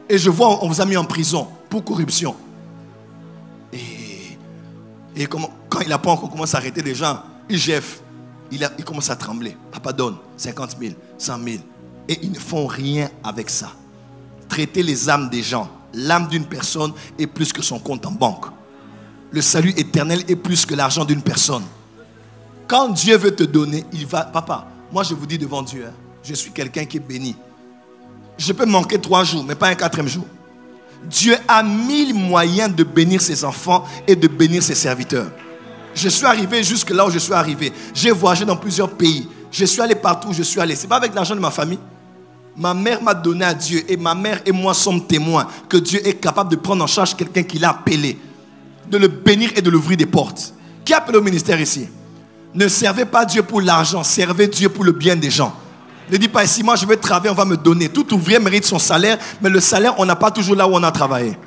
Et je vois, on vous a mis en prison pour corruption. Et quand il apprend qu'on commence à arrêter les gens, il commence à trembler. Papa donne 50 000, 100 000. Et ils ne font rien avec ça. Traiter les âmes des gens. L'âme d'une personne est plus que son compte en banque. Le salut éternel est plus que l'argent d'une personne. Quand Dieu veut te donner, il va... Papa, moi je vous dis devant Dieu, hein, je suis quelqu'un qui est béni. Je peux manquer 3 jours, mais pas un 4e jour. Dieu a 1000 moyens de bénir ses enfants et de bénir ses serviteurs. Je suis arrivé jusque là où je suis arrivé. J'ai voyagé dans plusieurs pays. Je suis allé partout où je suis allé. Ce n'est pas avec l'argent de ma famille. Ma mère m'a donné à Dieu. Et ma mère et moi sommes témoins que Dieu est capable de prendre en charge quelqu'un qui l'a appelé. De le bénir et de l'ouvrir des portes. Qui a appelé au ministère ici? Ne servez pas Dieu pour l'argent. Servez Dieu pour le bien des gens. Ne dis pas ici, moi je vais travailler, on va me donner. Tout ouvrier mérite son salaire. Mais le salaire, on n'a pas toujours là où on a travaillé.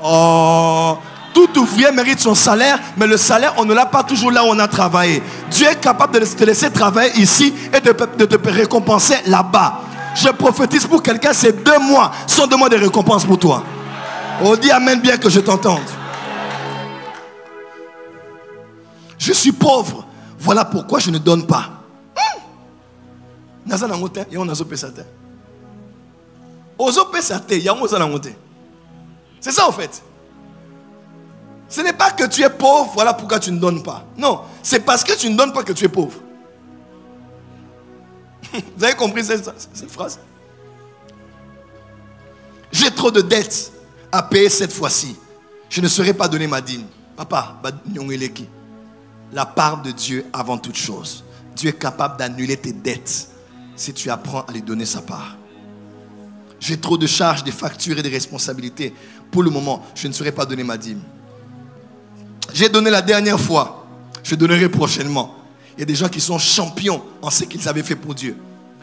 Oh... Tout ouvrier mérite son salaire, mais le salaire, on ne l'a pas toujours là où on a travaillé. Dieu est capable de te laisser travailler ici et de te récompenser là-bas. Je prophétise pour quelqu'un, ces 2 mois sont 2 mois de récompense pour toi. On dit amen bien que je t'entende. Je suis pauvre. Voilà pourquoi je ne donne pas. C'est ça en fait. Ce n'est pas que tu es pauvre, voilà pourquoi tu ne donnes pas. Non, c'est parce que tu ne donnes pas que tu es pauvre. Vous avez compris cette phrase? J'ai trop de dettes à payer cette fois-ci. Je ne saurais pas donner ma dîme. Papa, la part de Dieu avant toute chose. Dieu est capable d'annuler tes dettes si tu apprends à lui donner sa part. J'ai trop de charges, de factures et de responsabilités. Pour le moment, je ne saurais pas donner ma dîme. J'ai donné la dernière fois. Je donnerai prochainement. Il y a des gens qui sont champions en ce qu'ils avaient fait pour Dieu.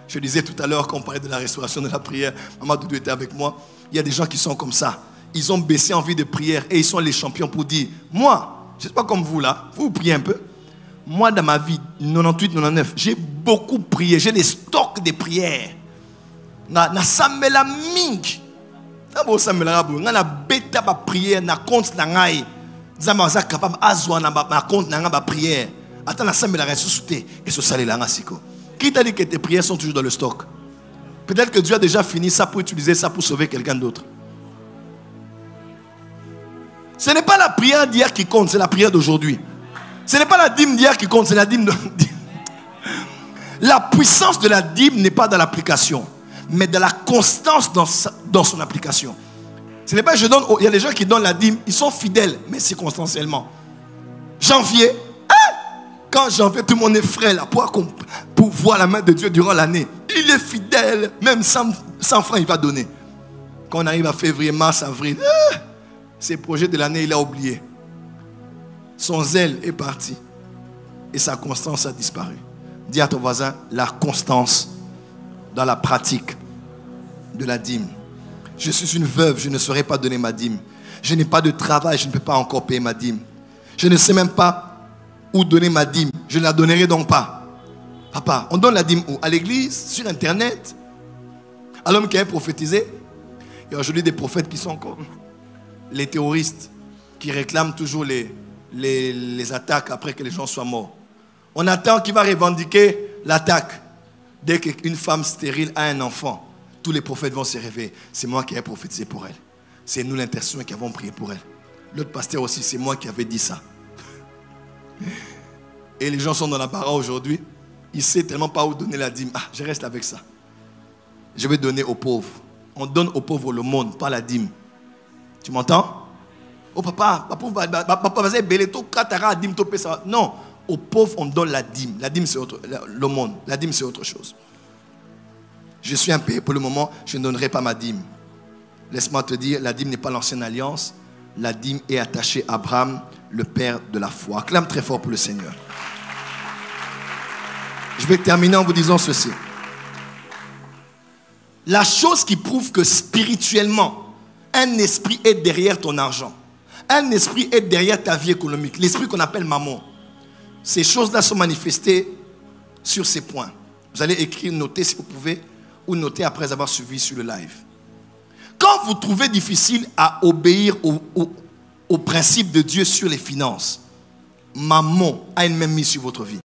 Je disais tout à l'heure quand on parlait de la restauration de la prière. Maman Doudou était avec moi. Il y a des gens qui sont comme ça. Ils ont baissé en vie de prière et ils sont les champions pour dire, moi, je ne sais pas comme vous là, vous priez un peu. Moi dans ma vie, 98-99, j'ai beaucoup prié. J'ai des stocks de prières. Na samela ming. Na samela rabu. Na beta ba prière na compte na ngai. Zama za capable azwa na ba compte na ba prière. Attends la samela ressuscité et ce salé là siko. Qui t'a dit que tes prières sont toujours dans le stock? Peut-être que Dieu a déjà fini ça pour utiliser ça pour sauver quelqu'un d'autre. Ce n'est pas la prière d'hier qui compte, c'est la prière d'aujourd'hui. Ce n'est pas la dîme d'hier qui compte, c'est la dîme d'aujourd'hui. La puissance de la dîme n'est pas dans l'application, mais dans la constance dans son application. Ce n'est pas je donne, il y a des gens qui donnent la dîme, ils sont fidèles, mais circonstanciellement. Janvier, quand janvier, tout le monde est frais là pour voir la main de Dieu durant l'année. Il est fidèle, même 100 francs il va donner. Quand on arrive à février, mars, avril, ses projets de l'année, il a oublié. Son zèle est parti et sa constance a disparu. Dis à ton voisin, la constance dans la pratique de la dîme. Je suis une veuve, je ne saurais pas donner ma dîme. Je n'ai pas de travail, je ne peux pas encore payer ma dîme. Je ne sais même pas où donner ma dîme. Je ne la donnerai donc pas. Papa, on donne la dîme où? À l'église, sur internet, à l'homme qui a prophétisé. Il y a aujourd'hui des prophètes qui sont comme les terroristes, qui réclament toujours les attaques après que les gens soient morts. On attend qu'il va revendiquer l'attaque. Dès qu'une femme stérile a un enfant, tous les prophètes vont se réveiller. C'est moi qui ai prophétisé pour elle. C'est nous l'intercession qui avons prié pour elle. L'autre pasteur aussi, c'est moi qui avais dit ça. Et les gens sont dans la bara aujourd'hui. Ils ne savent tellement pas où donner la dîme. Ah, je reste avec ça. Je vais donner aux pauvres. On donne aux pauvres le monde, pas la dîme. Tu m'entends? Oh papa, papa, vas-y, belleto, katara, dîme, topé, ça. Non, aux pauvres, on donne la dîme. La dîme, c'est le monde. La dîme, c'est autre chose. Je suis impayé pour le moment, je ne donnerai pas ma dîme. Laisse-moi te dire, la dîme n'est pas l'ancienne alliance. La dîme est attachée à Abraham, le père de la foi. Acclame très fort pour le Seigneur. Je vais terminer en vous disant ceci. La chose qui prouve que spirituellement, un esprit est derrière ton argent. Un esprit est derrière ta vie économique. L'esprit qu'on appelle mammon. Ces choses-là sont manifestées sur ces points. Vous allez écrire, noter si vous pouvez, ou noter après avoir suivi sur le live. Quand vous trouvez difficile à obéir au principe de Dieu sur les finances, mammon a une même mise sur votre vie.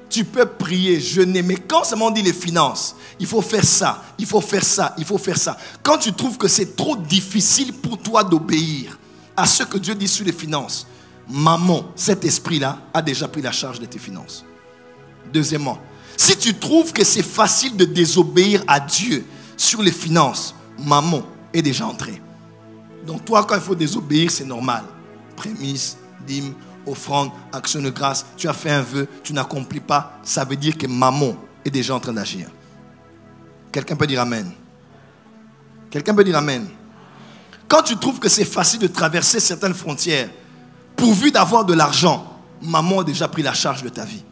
Tu peux prier, jeûner, mais quand seulement on dit les finances, il faut faire ça, il faut faire ça, il faut faire ça. Quand tu trouves que c'est trop difficile pour toi d'obéir à ce que Dieu dit sur les finances, mammon, cet esprit-là, a déjà pris la charge de tes finances. Deuxièmement, si tu trouves que c'est facile de désobéir à Dieu sur les finances, mammon est déjà entré. Donc toi, quand il faut désobéir, c'est normal. Prémisse, dîme, offrande, action de grâce, tu as fait un vœu, tu n'accomplis pas, ça veut dire que mammon est déjà en train d'agir. Quelqu'un peut dire amen? Quelqu'un peut dire amen? Quand tu trouves que c'est facile de traverser certaines frontières, pourvu d'avoir de l'argent, mammon a déjà pris la charge de ta vie.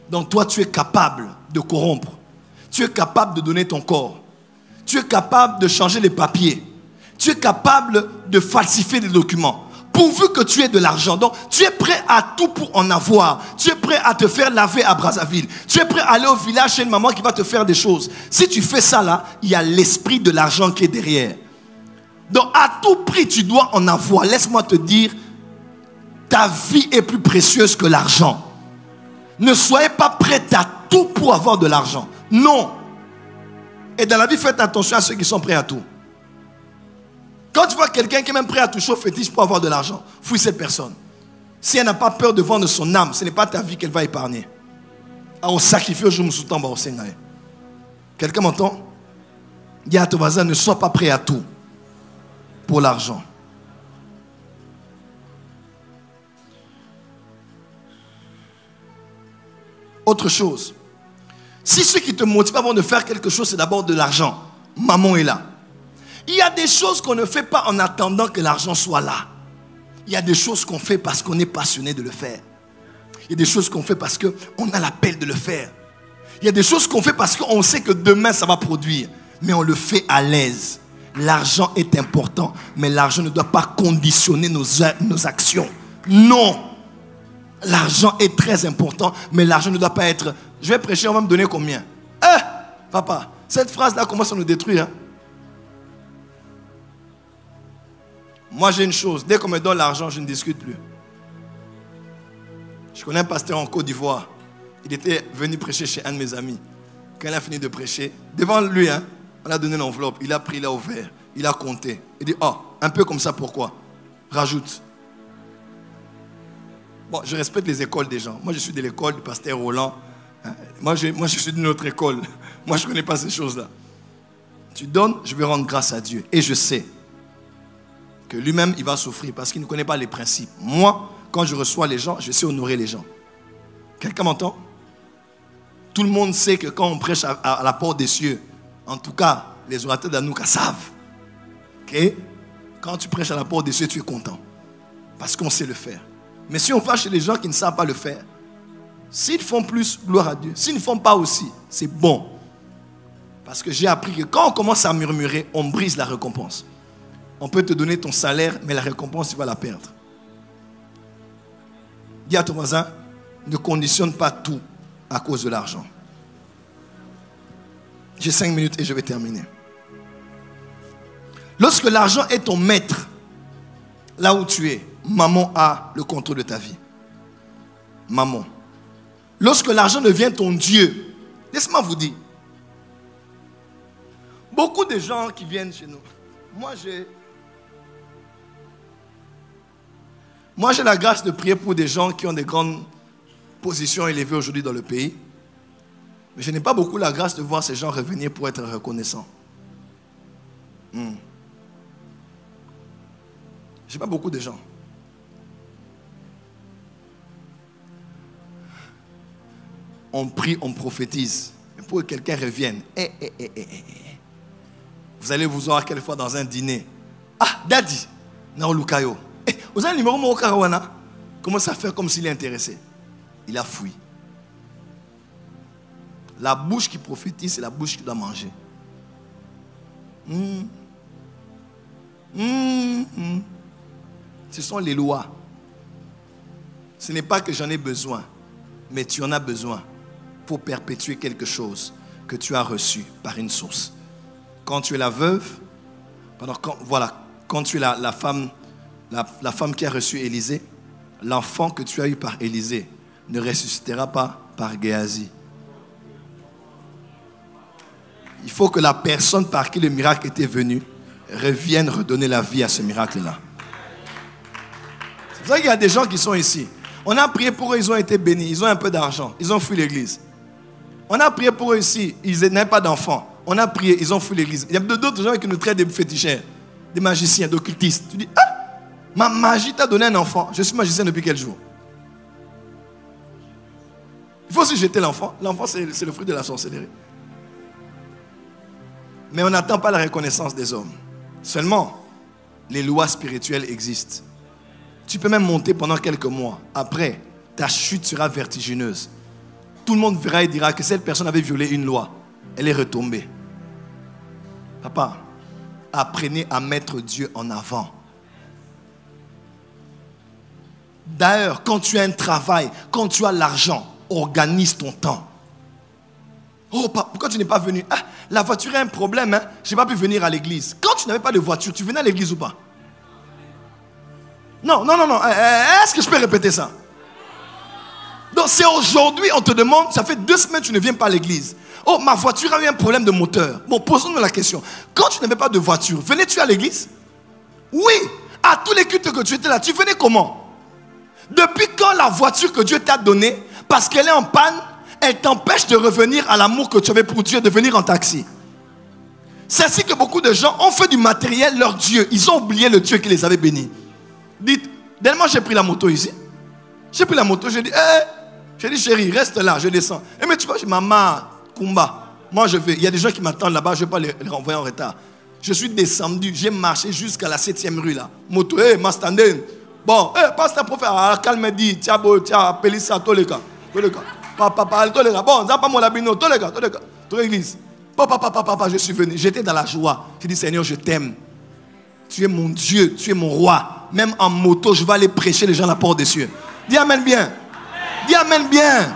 Donc toi, tu es capable de corrompre. Tu es capable de donner ton corps. Tu es capable de changer les papiers. Tu es capable de falsifier des documents. Pourvu que tu aies de l'argent. Donc, tu es prêt à tout pour en avoir. Tu es prêt à te faire laver à Brazzaville. Tu es prêt à aller au village chez une maman qui va te faire des choses. Si tu fais ça là, il y a l'esprit de l'argent qui est derrière. Donc, à tout prix, tu dois en avoir. Laisse-moi te dire, ta vie est plus précieuse que l'argent. Ne soyez pas prêt à tout pour avoir de l'argent. Non. Et dans la vie, faites attention à ceux qui sont prêts à tout. Quand tu vois quelqu'un qui est même prêt à toucher au fétiche pour avoir de l'argent, fouille cette personne. Si elle n'a pas peur de vendre son âme, ce n'est pas ta vie qu'elle va épargner. On sacrifie au jour où au Seigneur. Quelqu'un m'entend? Dis à ton voisin, ne sois pas prêt à tout pour l'argent. Autre chose. Si ce qui te motive avant de faire quelque chose, c'est d'abord de l'argent, maman est là. Il y a des choses qu'on ne fait pas en attendant que l'argent soit là. Il y a des choses qu'on fait parce qu'on est passionné de le faire. Il y a des choses qu'on fait parce qu'on a l'appel de le faire. Il y a des choses qu'on fait parce qu'on sait que demain ça va produire. Mais on le fait à l'aise. L'argent est important, mais l'argent ne doit pas conditionner nos actions. Non. L'argent est très important, mais l'argent ne doit pas être... Je vais prêcher, on va me donner combien? Papa, cette phrase-là commence à nous détruire. Moi, j'ai une chose. Dès qu'on me donne l'argent, je ne discute plus. Je connais un pasteur en Côte d'Ivoire. Il était venu prêcher chez un de mes amis. Quand il a fini de prêcher, devant lui, hein, on a donné l'enveloppe, il a pris, il a ouvert, il a compté. Il dit, oh, un peu comme ça, pourquoi? Rajoute. Bon, je respecte les écoles des gens. Moi, je suis de l'école du pasteur Roland. Moi, je suis d'une autre école. Moi, je ne connais pas ces choses-là. Tu donnes, je vais rendre grâce à Dieu. Et je sais que lui-même, il va souffrir parce qu'il ne connaît pas les principes. Moi, quand je reçois les gens, je sais honorer les gens. Quelqu'un m'entend? Tout le monde sait que quand on prêche à la porte des cieux, en tout cas, les orateurs d'Anouka savent. Okay? Quand tu prêches à la porte des cieux, tu es content. Parce qu'on sait le faire. Mais si on va chez les gens qui ne savent pas le faire, s'ils font plus, gloire à Dieu. S'ils ne font pas aussi, c'est bon. Parce que j'ai appris que quand on commence à murmurer, on brise la récompense. On peut te donner ton salaire, mais la récompense, tu vas la perdre. Dis à ton voisin, ne conditionne pas tout à cause de l'argent. J'ai 5 minutes et je vais terminer. Lorsque l'argent est ton maître, là où tu es, maman a le contrôle de ta vie. Maman. Lorsque l'argent devient ton Dieu, laisse-moi vous dire, beaucoup de gens qui viennent chez nous, moi j'ai la grâce de prier pour des gens qui ont des grandes positions élevées aujourd'hui dans le pays. Mais je n'ai pas beaucoup la grâce de voir ces gens revenir pour être reconnaissants. Je n'ai pas beaucoup de gens. On prie, on prophétise. Mais pour que quelqu'un revienne, vous allez vous voir quelquefois dans un dîner. Ah, Daddy, Naolukayo. Vous avez un numéro au Karawana? Commence à faire comme s'il est intéressé. Il a fui. La bouche qui prophétise, c'est la bouche qui doit manger. Ce sont les lois. Ce n'est pas que j'en ai besoin, mais tu en as besoin pour perpétuer quelque chose que tu as reçu par une source. Quand tu es la veuve, quand tu es la femme qui a reçu Élisée, l'enfant que tu as eu par Élisée ne ressuscitera pas par Géasi. Il faut que la personne par qui le miracle était venu revienne redonner la vie à ce miracle-là. C'est pour ça qu'il y a des gens qui sont ici. On a prié pour eux, ils ont été bénis, ils ont un peu d'argent, ils ont fui l'église. On a prié pour eux ici, ils n'avaient pas d'enfants. On a prié, ils ont fui l'église. Il y a d'autres gens qui nous traitent des féticheurs, des magiciens, d'occultistes. Tu dis, ah, ma magie t'a donné un enfant. Je suis magicien depuis quel jour? Il faut aussi jeter l'enfant. L'enfant, c'est le fruit de la sorcellerie. Mais on n'attend pas la reconnaissance des hommes. Seulement, les lois spirituelles existent. Tu peux même monter pendant quelques mois. Après, ta chute sera vertigineuse. Tout le monde verra et dira que cette personne avait violé une loi. Elle est retombée. Papa, apprenez à mettre Dieu en avant. D'ailleurs, quand tu as un travail, quand tu as l'argent, organise ton temps. Oh, pourquoi tu n'es pas venu? Ah, la voiture a un problème, hein? Je n'ai pas pu venir à l'église. Quand tu n'avais pas de voiture, tu venais à l'église ou pas? Non. Est-ce que je peux répéter ça? Donc c'est aujourd'hui, on te demande, ça fait 2 semaines que tu ne viens pas à l'église. Oh, ma voiture a eu un problème de moteur. Bon, posons-nous la question. Quand tu n'avais pas de voiture, venais-tu à l'église? Oui. À tous les cultes que tu étais là, tu venais comment? Depuis quand la voiture que Dieu t'a donnée, parce qu'elle est en panne, elle t'empêche de revenir à l'amour que tu avais pour Dieu, de venir en taxi? C'est ainsi que beaucoup de gens ont fait du matériel leur Dieu. Ils ont oublié le Dieu qui les avait bénis. Dites, dès-moi j'ai pris la moto ici. J'ai pris la moto, j'ai dit, j'ai dit chérie, reste là, je descends. Mais tu vois, maman, Kumba, moi je vais. Il y a des gens qui m'attendent là-bas, je ne vais pas les renvoyer en retard. Je suis descendu, j'ai marché jusqu'à la 7e rue là. Moto, Mastanden. Bon, passe ta prophète, calme dit, tiens, appelé ça, tous les cas. Papa, tous les gars. Bon, ça pas mon labino, tous les gars, toute l'église. Papa, je suis venu. J'étais dans la joie. J'ai dit, Seigneur, je t'aime. Tu es mon Dieu, tu es mon roi. Même en moto, je vais aller prêcher les gens à la porte des cieux. Dis amen bien. Dis amen bien.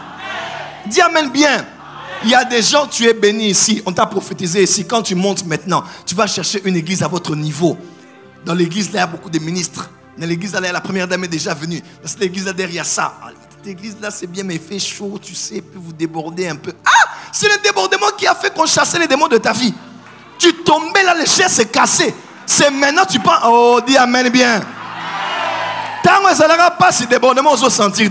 Dis amen bien. Il y a des gens, tu es béni ici. On t'a prophétisé ici. Quand tu montes maintenant, tu vas chercher une église à votre niveau. Dans l'église, là, il y a beaucoup de ministres. Dans l'église, là, la première dame est déjà venue. Dans cette église, là, derrière, il y a ça. Cette église, là, c'est bien, mais il fait chaud, tu sais, puis vous débordez un peu. Ah! C'est le débordement qui a fait qu'on chassait les démons de ta vie. Tu tombais là, les chaises s'est cassé. C'est maintenant tu penses, oh, dis amen bien. Tant que ça n'aura pas ce débordement, on va sentir.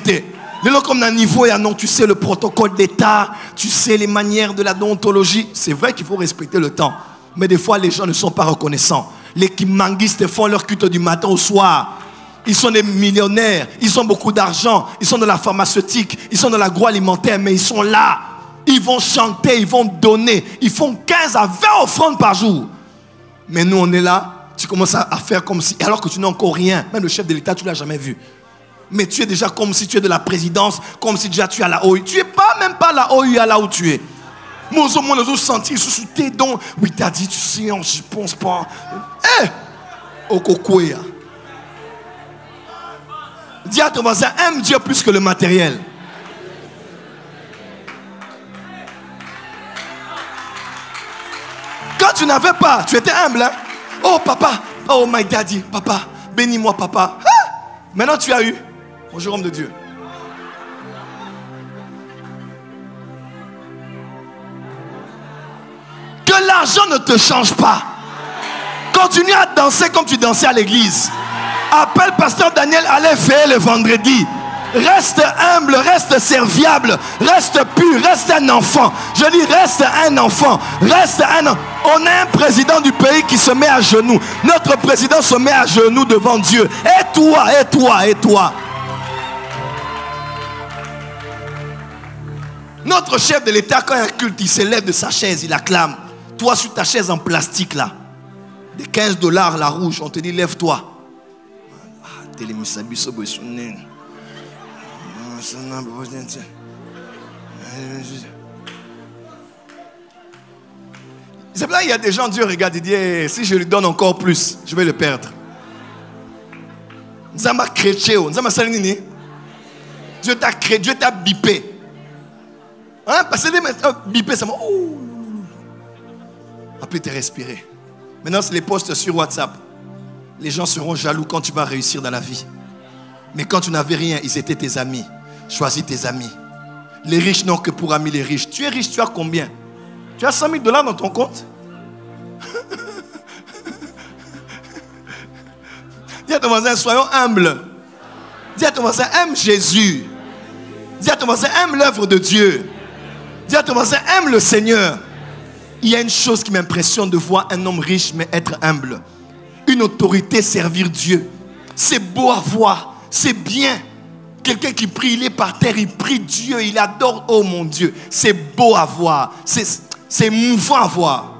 Comme dans le niveau, non, tu sais le protocole d'État, tu sais les manières de la déontologie. C'est vrai qu'il faut respecter le temps. Mais des fois, les gens ne sont pas reconnaissants. Les kimanguistes font leur culte du matin au soir. Ils sont des millionnaires, ils ont beaucoup d'argent, ils sont dans la pharmaceutique, ils sont dans l'agroalimentaire, mais ils sont là. Ils vont chanter, ils vont donner. Ils font 15 à 20 offrandes par jour. Mais nous, on est là, tu commences à faire comme si, alors que tu n'as encore rien. Même le chef de l'État, tu ne l'as jamais vu. Mais tu es déjà comme si tu es de la présidence, comme si déjà tu es à la OU. Tu n'es pas même pas à la OU, à là où tu es. Moi, aux autres sentir sous tes dons. Oui, t'as dit, tu sais, je pense pas. Au Kokouya. Dis à ton voisin, aime Dieu plus que le matériel. Quand tu n'avais pas, tu étais humble. Hein? Oh papa, oh my daddy, papa, bénis-moi papa. Ah! Maintenant tu as eu. Bonjour homme de Dieu. Que l'argent ne te change pas. Continue à danser comme tu dansais à l'église. Appelle pasteur Daniel, allez faire le vendredi. Reste humble, reste serviable, reste pur, reste un enfant. Je dis reste un enfant, reste un enfant. On a un président du pays qui se met à genoux. Notre président se met à genoux devant Dieu. Et toi, et toi, et toi. Notre chef de l'État, quand il y a un culte, il se lève de sa chaise, il acclame. Toi sur ta chaise en plastique là, des $15 la rouge, on te dit lève-toi. C'est là il y a des gens, Dieu regarde, il dit hey, si je lui donne encore plus, je vais le perdre. Dieu t'a créé, Dieu t'a bipé. Hein? Parce que bipé, ça m'a. Après, tu respirer. Maintenant, c'est les posts sur WhatsApp. Les gens seront jaloux quand tu vas réussir dans la vie. Mais quand tu n'avais rien, ils étaient tes amis. Choisis tes amis. Les riches n'ont que pour amis les riches. Tu es riche, tu as combien? Tu as $100 000 dans ton compte? Dis à ton voisin, soyons humbles. Dis à ton voisin, aime Jésus. Dis à ton voisin, aime l'œuvre de Dieu. Dis à ton voisin, aime le Seigneur. Il y a une chose qui m'impressionne de voir un homme riche mais être humble. Une autorité servir Dieu. C'est beau à voir. C'est bien. Quelqu'un qui prie, il est par terre, il prie Dieu, il adore, oh mon Dieu. C'est beau à voir. C'est émouvant à voir.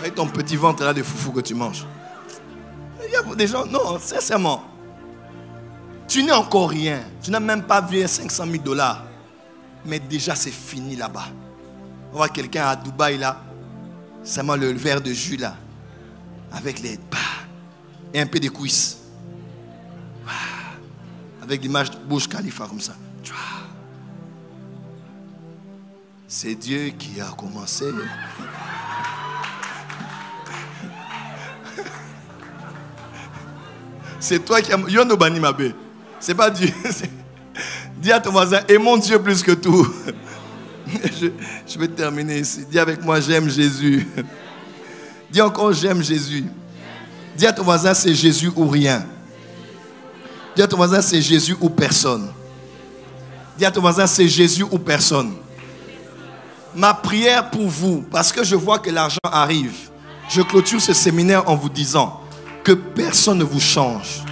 Avec ton petit ventre là de foufou que tu manges. Il y a des gens, non, sincèrement. Tu n'es encore rien. Tu n'as même pas vu $500 000. Mais déjà, c'est fini là-bas. On voit quelqu'un à Dubaï là. Seulement le verre de jus là. Avec les pas. Et un peu de cuisses. Avec l'image de Burj Khalifa comme ça. C'est Dieu qui a commencé. C'est toi qui as. Yono Bani Mabe. C'est pas Dieu. Dis à ton voisin, aimons Dieu plus que tout. Je vais terminer ici. Dis avec moi, j'aime Jésus. Dis encore, j'aime Jésus. Dis à ton voisin, c'est Jésus ou rien. Dis à ton voisin, c'est Jésus ou personne. Dis à ton voisin, c'est Jésus ou personne. Ma prière pour vous, parce que je vois que l'argent arrive, je clôture ce séminaire en vous disant que personne ne vous change.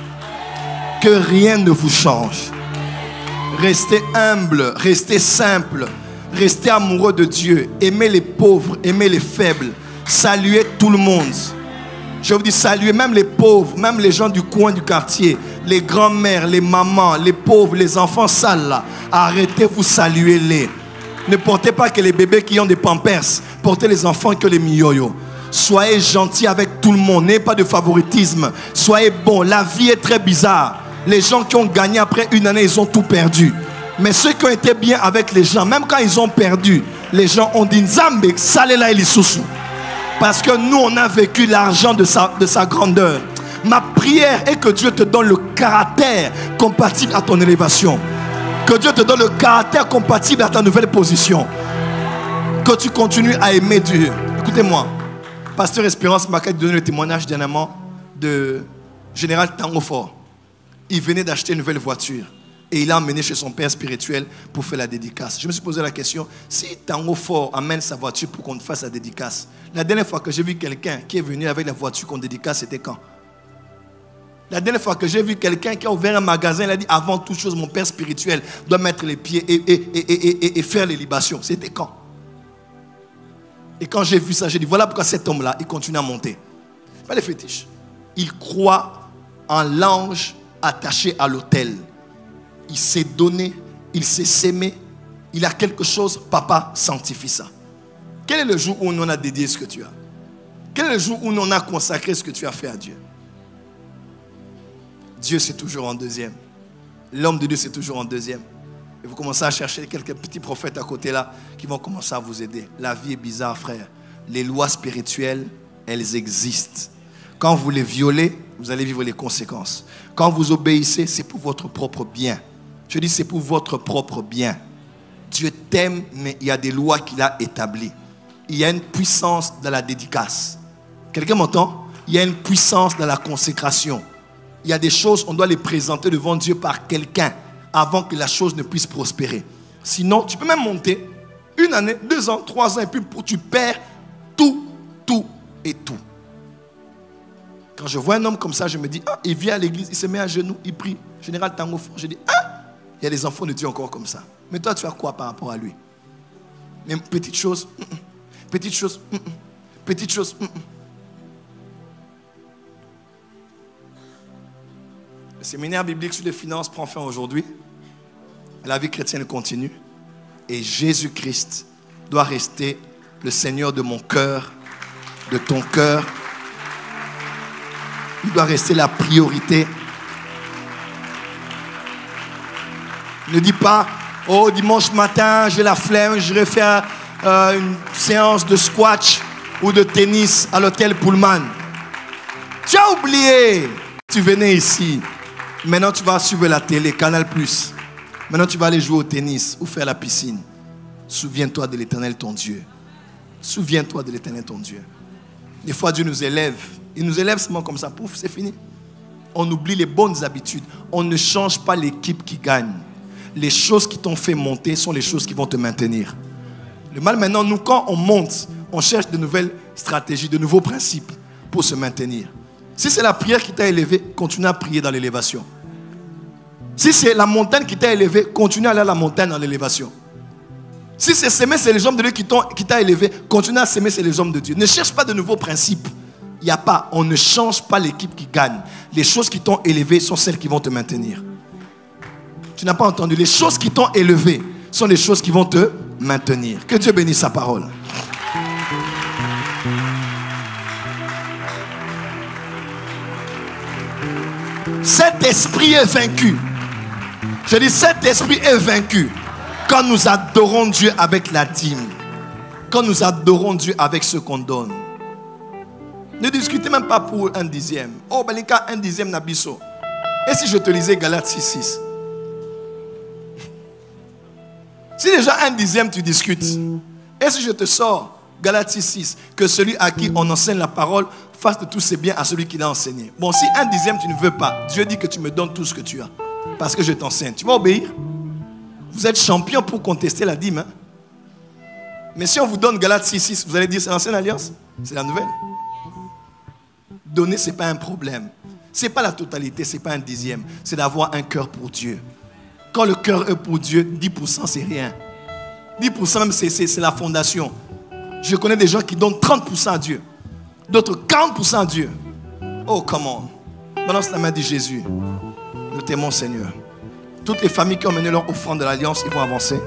Que rien ne vous change. Restez humble, restez simple, restez amoureux de Dieu. Aimez les pauvres, aimez les faibles. Saluez tout le monde. Je vous dis saluez même les pauvres, même les gens du coin du quartier, les grands-mères, les mamans, les pauvres, les enfants sales là. Arrêtez, vous saluez-les. Ne portez pas que les bébés qui ont des pampers, portez les enfants que les miyoyo. Soyez gentils avec tout le monde, n'ayez pas de favoritisme. Soyez bons, la vie est très bizarre. Les gens qui ont gagné après une année, ils ont tout perdu. Mais ceux qui ont été bien avec les gens, même quand ils ont perdu, les gens ont dit Nzambe, salela ilisusu. Parce que nous, on a vécu l'argent de sa grandeur. Ma prière est que Dieu te donne le caractère compatible à ton élévation. Que Dieu te donne le caractère compatible à ta nouvelle position. Que tu continues à aimer Dieu. Écoutez-moi. Pasteur Espérance m'a donné le témoignage dernièrement de Général Tango Fort. Il venait d'acheter une nouvelle voiture. Et il l'a emmené chez son père spirituel pour faire la dédicace. Je me suis posé la question, si Tango Fort amène sa voiture pour qu'on fasse la dédicace, la dernière fois que j'ai vu quelqu'un qui est venu avec la voiture qu'on dédicace, c'était quand? La dernière fois que j'ai vu quelqu'un qui a ouvert un magasin, il a dit, avant toute chose, mon père spirituel doit mettre les pieds et faire les libations. C'était quand? Et quand j'ai vu ça, j'ai dit, voilà pourquoi cet homme-là, il continue à monter. Pas les fétiches. Il croit en l'ange attaché à l'autel. Il s'est donné, il s'est sémé, il a quelque chose, papa sanctifie ça. Quel est le jour où on a dédié ce que tu as? Quel est le jour où on a consacré ce que tu as fait à Dieu? Dieu c'est toujours en deuxième. L'homme de Dieu c'est toujours en deuxième. Et vous commencez à chercher quelques petits prophètes à côté là qui vont commencer à vous aider. La vie est bizarre, frère. Les lois spirituelles, elles existent. Quand vous les violez, vous allez vivre les conséquences. Quand vous obéissez, c'est pour votre propre bien. Je dis c'est pour votre propre bien. Dieu t'aime, mais il y a des lois qu'il a établies. Il y a une puissance dans la dédicace. Quelqu'un m'entend? Il y a une puissance dans la consécration. Il y a des choses, on doit les présenter devant Dieu par quelqu'un avant que la chose ne puisse prospérer. Sinon, tu peux même monter 1 année, 2 ans, 3 ans, et puis tu perds tout et tout. Quand je vois un homme comme ça, je me dis, ah, il vient à l'église, il se met à genoux, il prie. Général Tango Fort, je dis, ah, il y a des enfants de Dieu encore comme ça. Mais toi, tu as quoi par rapport à lui? Même petite chose, petite chose, petite chose. Le séminaire biblique sur les finances prend fin aujourd'hui. La vie chrétienne continue. Et Jésus-Christ doit rester le Seigneur de mon cœur, de ton cœur. Il doit rester la priorité. Ne dis pas, oh dimanche matin, j'ai la flemme, je vais faire une séance de squash ou de tennis à l'hôtel Pullman. Tu as oublié, tu venais ici. Maintenant tu vas suivre la télé, Canal+. Maintenant tu vas aller jouer au tennis ou faire la piscine. Souviens-toi de l'Éternel ton Dieu. Souviens-toi de l'Éternel ton Dieu. Des fois Dieu nous élève. Il nous élève seulement comme ça, pouf, c'est fini. On oublie les bonnes habitudes. On ne change pas l'équipe qui gagne. Les choses qui t'ont fait monter sont les choses qui vont te maintenir. Le mal maintenant, nous quand on monte, on cherche de nouvelles stratégies, de nouveaux principes pour se maintenir. Si c'est la prière qui t'a élevé, continue à prier dans l'élévation. Si c'est la montagne qui t'a élevé, continue à aller à la montagne dans l'élévation. Si c'est s'aimer, c'est les hommes de Dieu qui t'a élevé, continue à s'aimer, c'est les hommes de Dieu. Ne cherche pas de nouveaux principes. Il n'y a pas, on ne change pas l'équipe qui gagne. Les choses qui t'ont élevé sont celles qui vont te maintenir. Tu n'as pas entendu, les choses qui t'ont élevé sont les choses qui vont te maintenir. Que Dieu bénisse sa parole. Cet esprit est vaincu. Je dis, cet esprit est vaincu quand nous adorons Dieu avec la dîme. Quand nous adorons Dieu avec ce qu'on donne. Ne discutez même pas pour 1 dixième. Oh, Balika, 1 dixième Nabiso. Et si je te lisais Galates 6:6? Si déjà 1 dixième tu discutes. Et si je te sors Galates 6:6, que celui à qui on enseigne la parole fasse de tous ses biens à celui qui l'a enseigné. Bon, si 1 dixième tu ne veux pas, Dieu dit que tu me donnes tout ce que tu as. Parce que je t'enseigne. Tu vas obéir? Vous êtes champion pour contester la dîme. Hein? Mais si on vous donne Galates 6:6, vous allez dire c'est l'ancienne alliance? C'est la nouvelle. Donner, ce n'est pas un problème. Ce n'est pas la totalité, ce n'est pas 1 dixième. C'est d'avoir un cœur pour Dieu. Quand le cœur est pour Dieu, 10% c'est rien. 10% même c'est la fondation. Je connais des gens qui donnent 30% à Dieu. D'autres 40% à Dieu. Oh, comment? Balance la main de Jésus. Nous t'aimons, Seigneur. Toutes les familles qui ont mené leur offrande de l'alliance, ils vont avancer.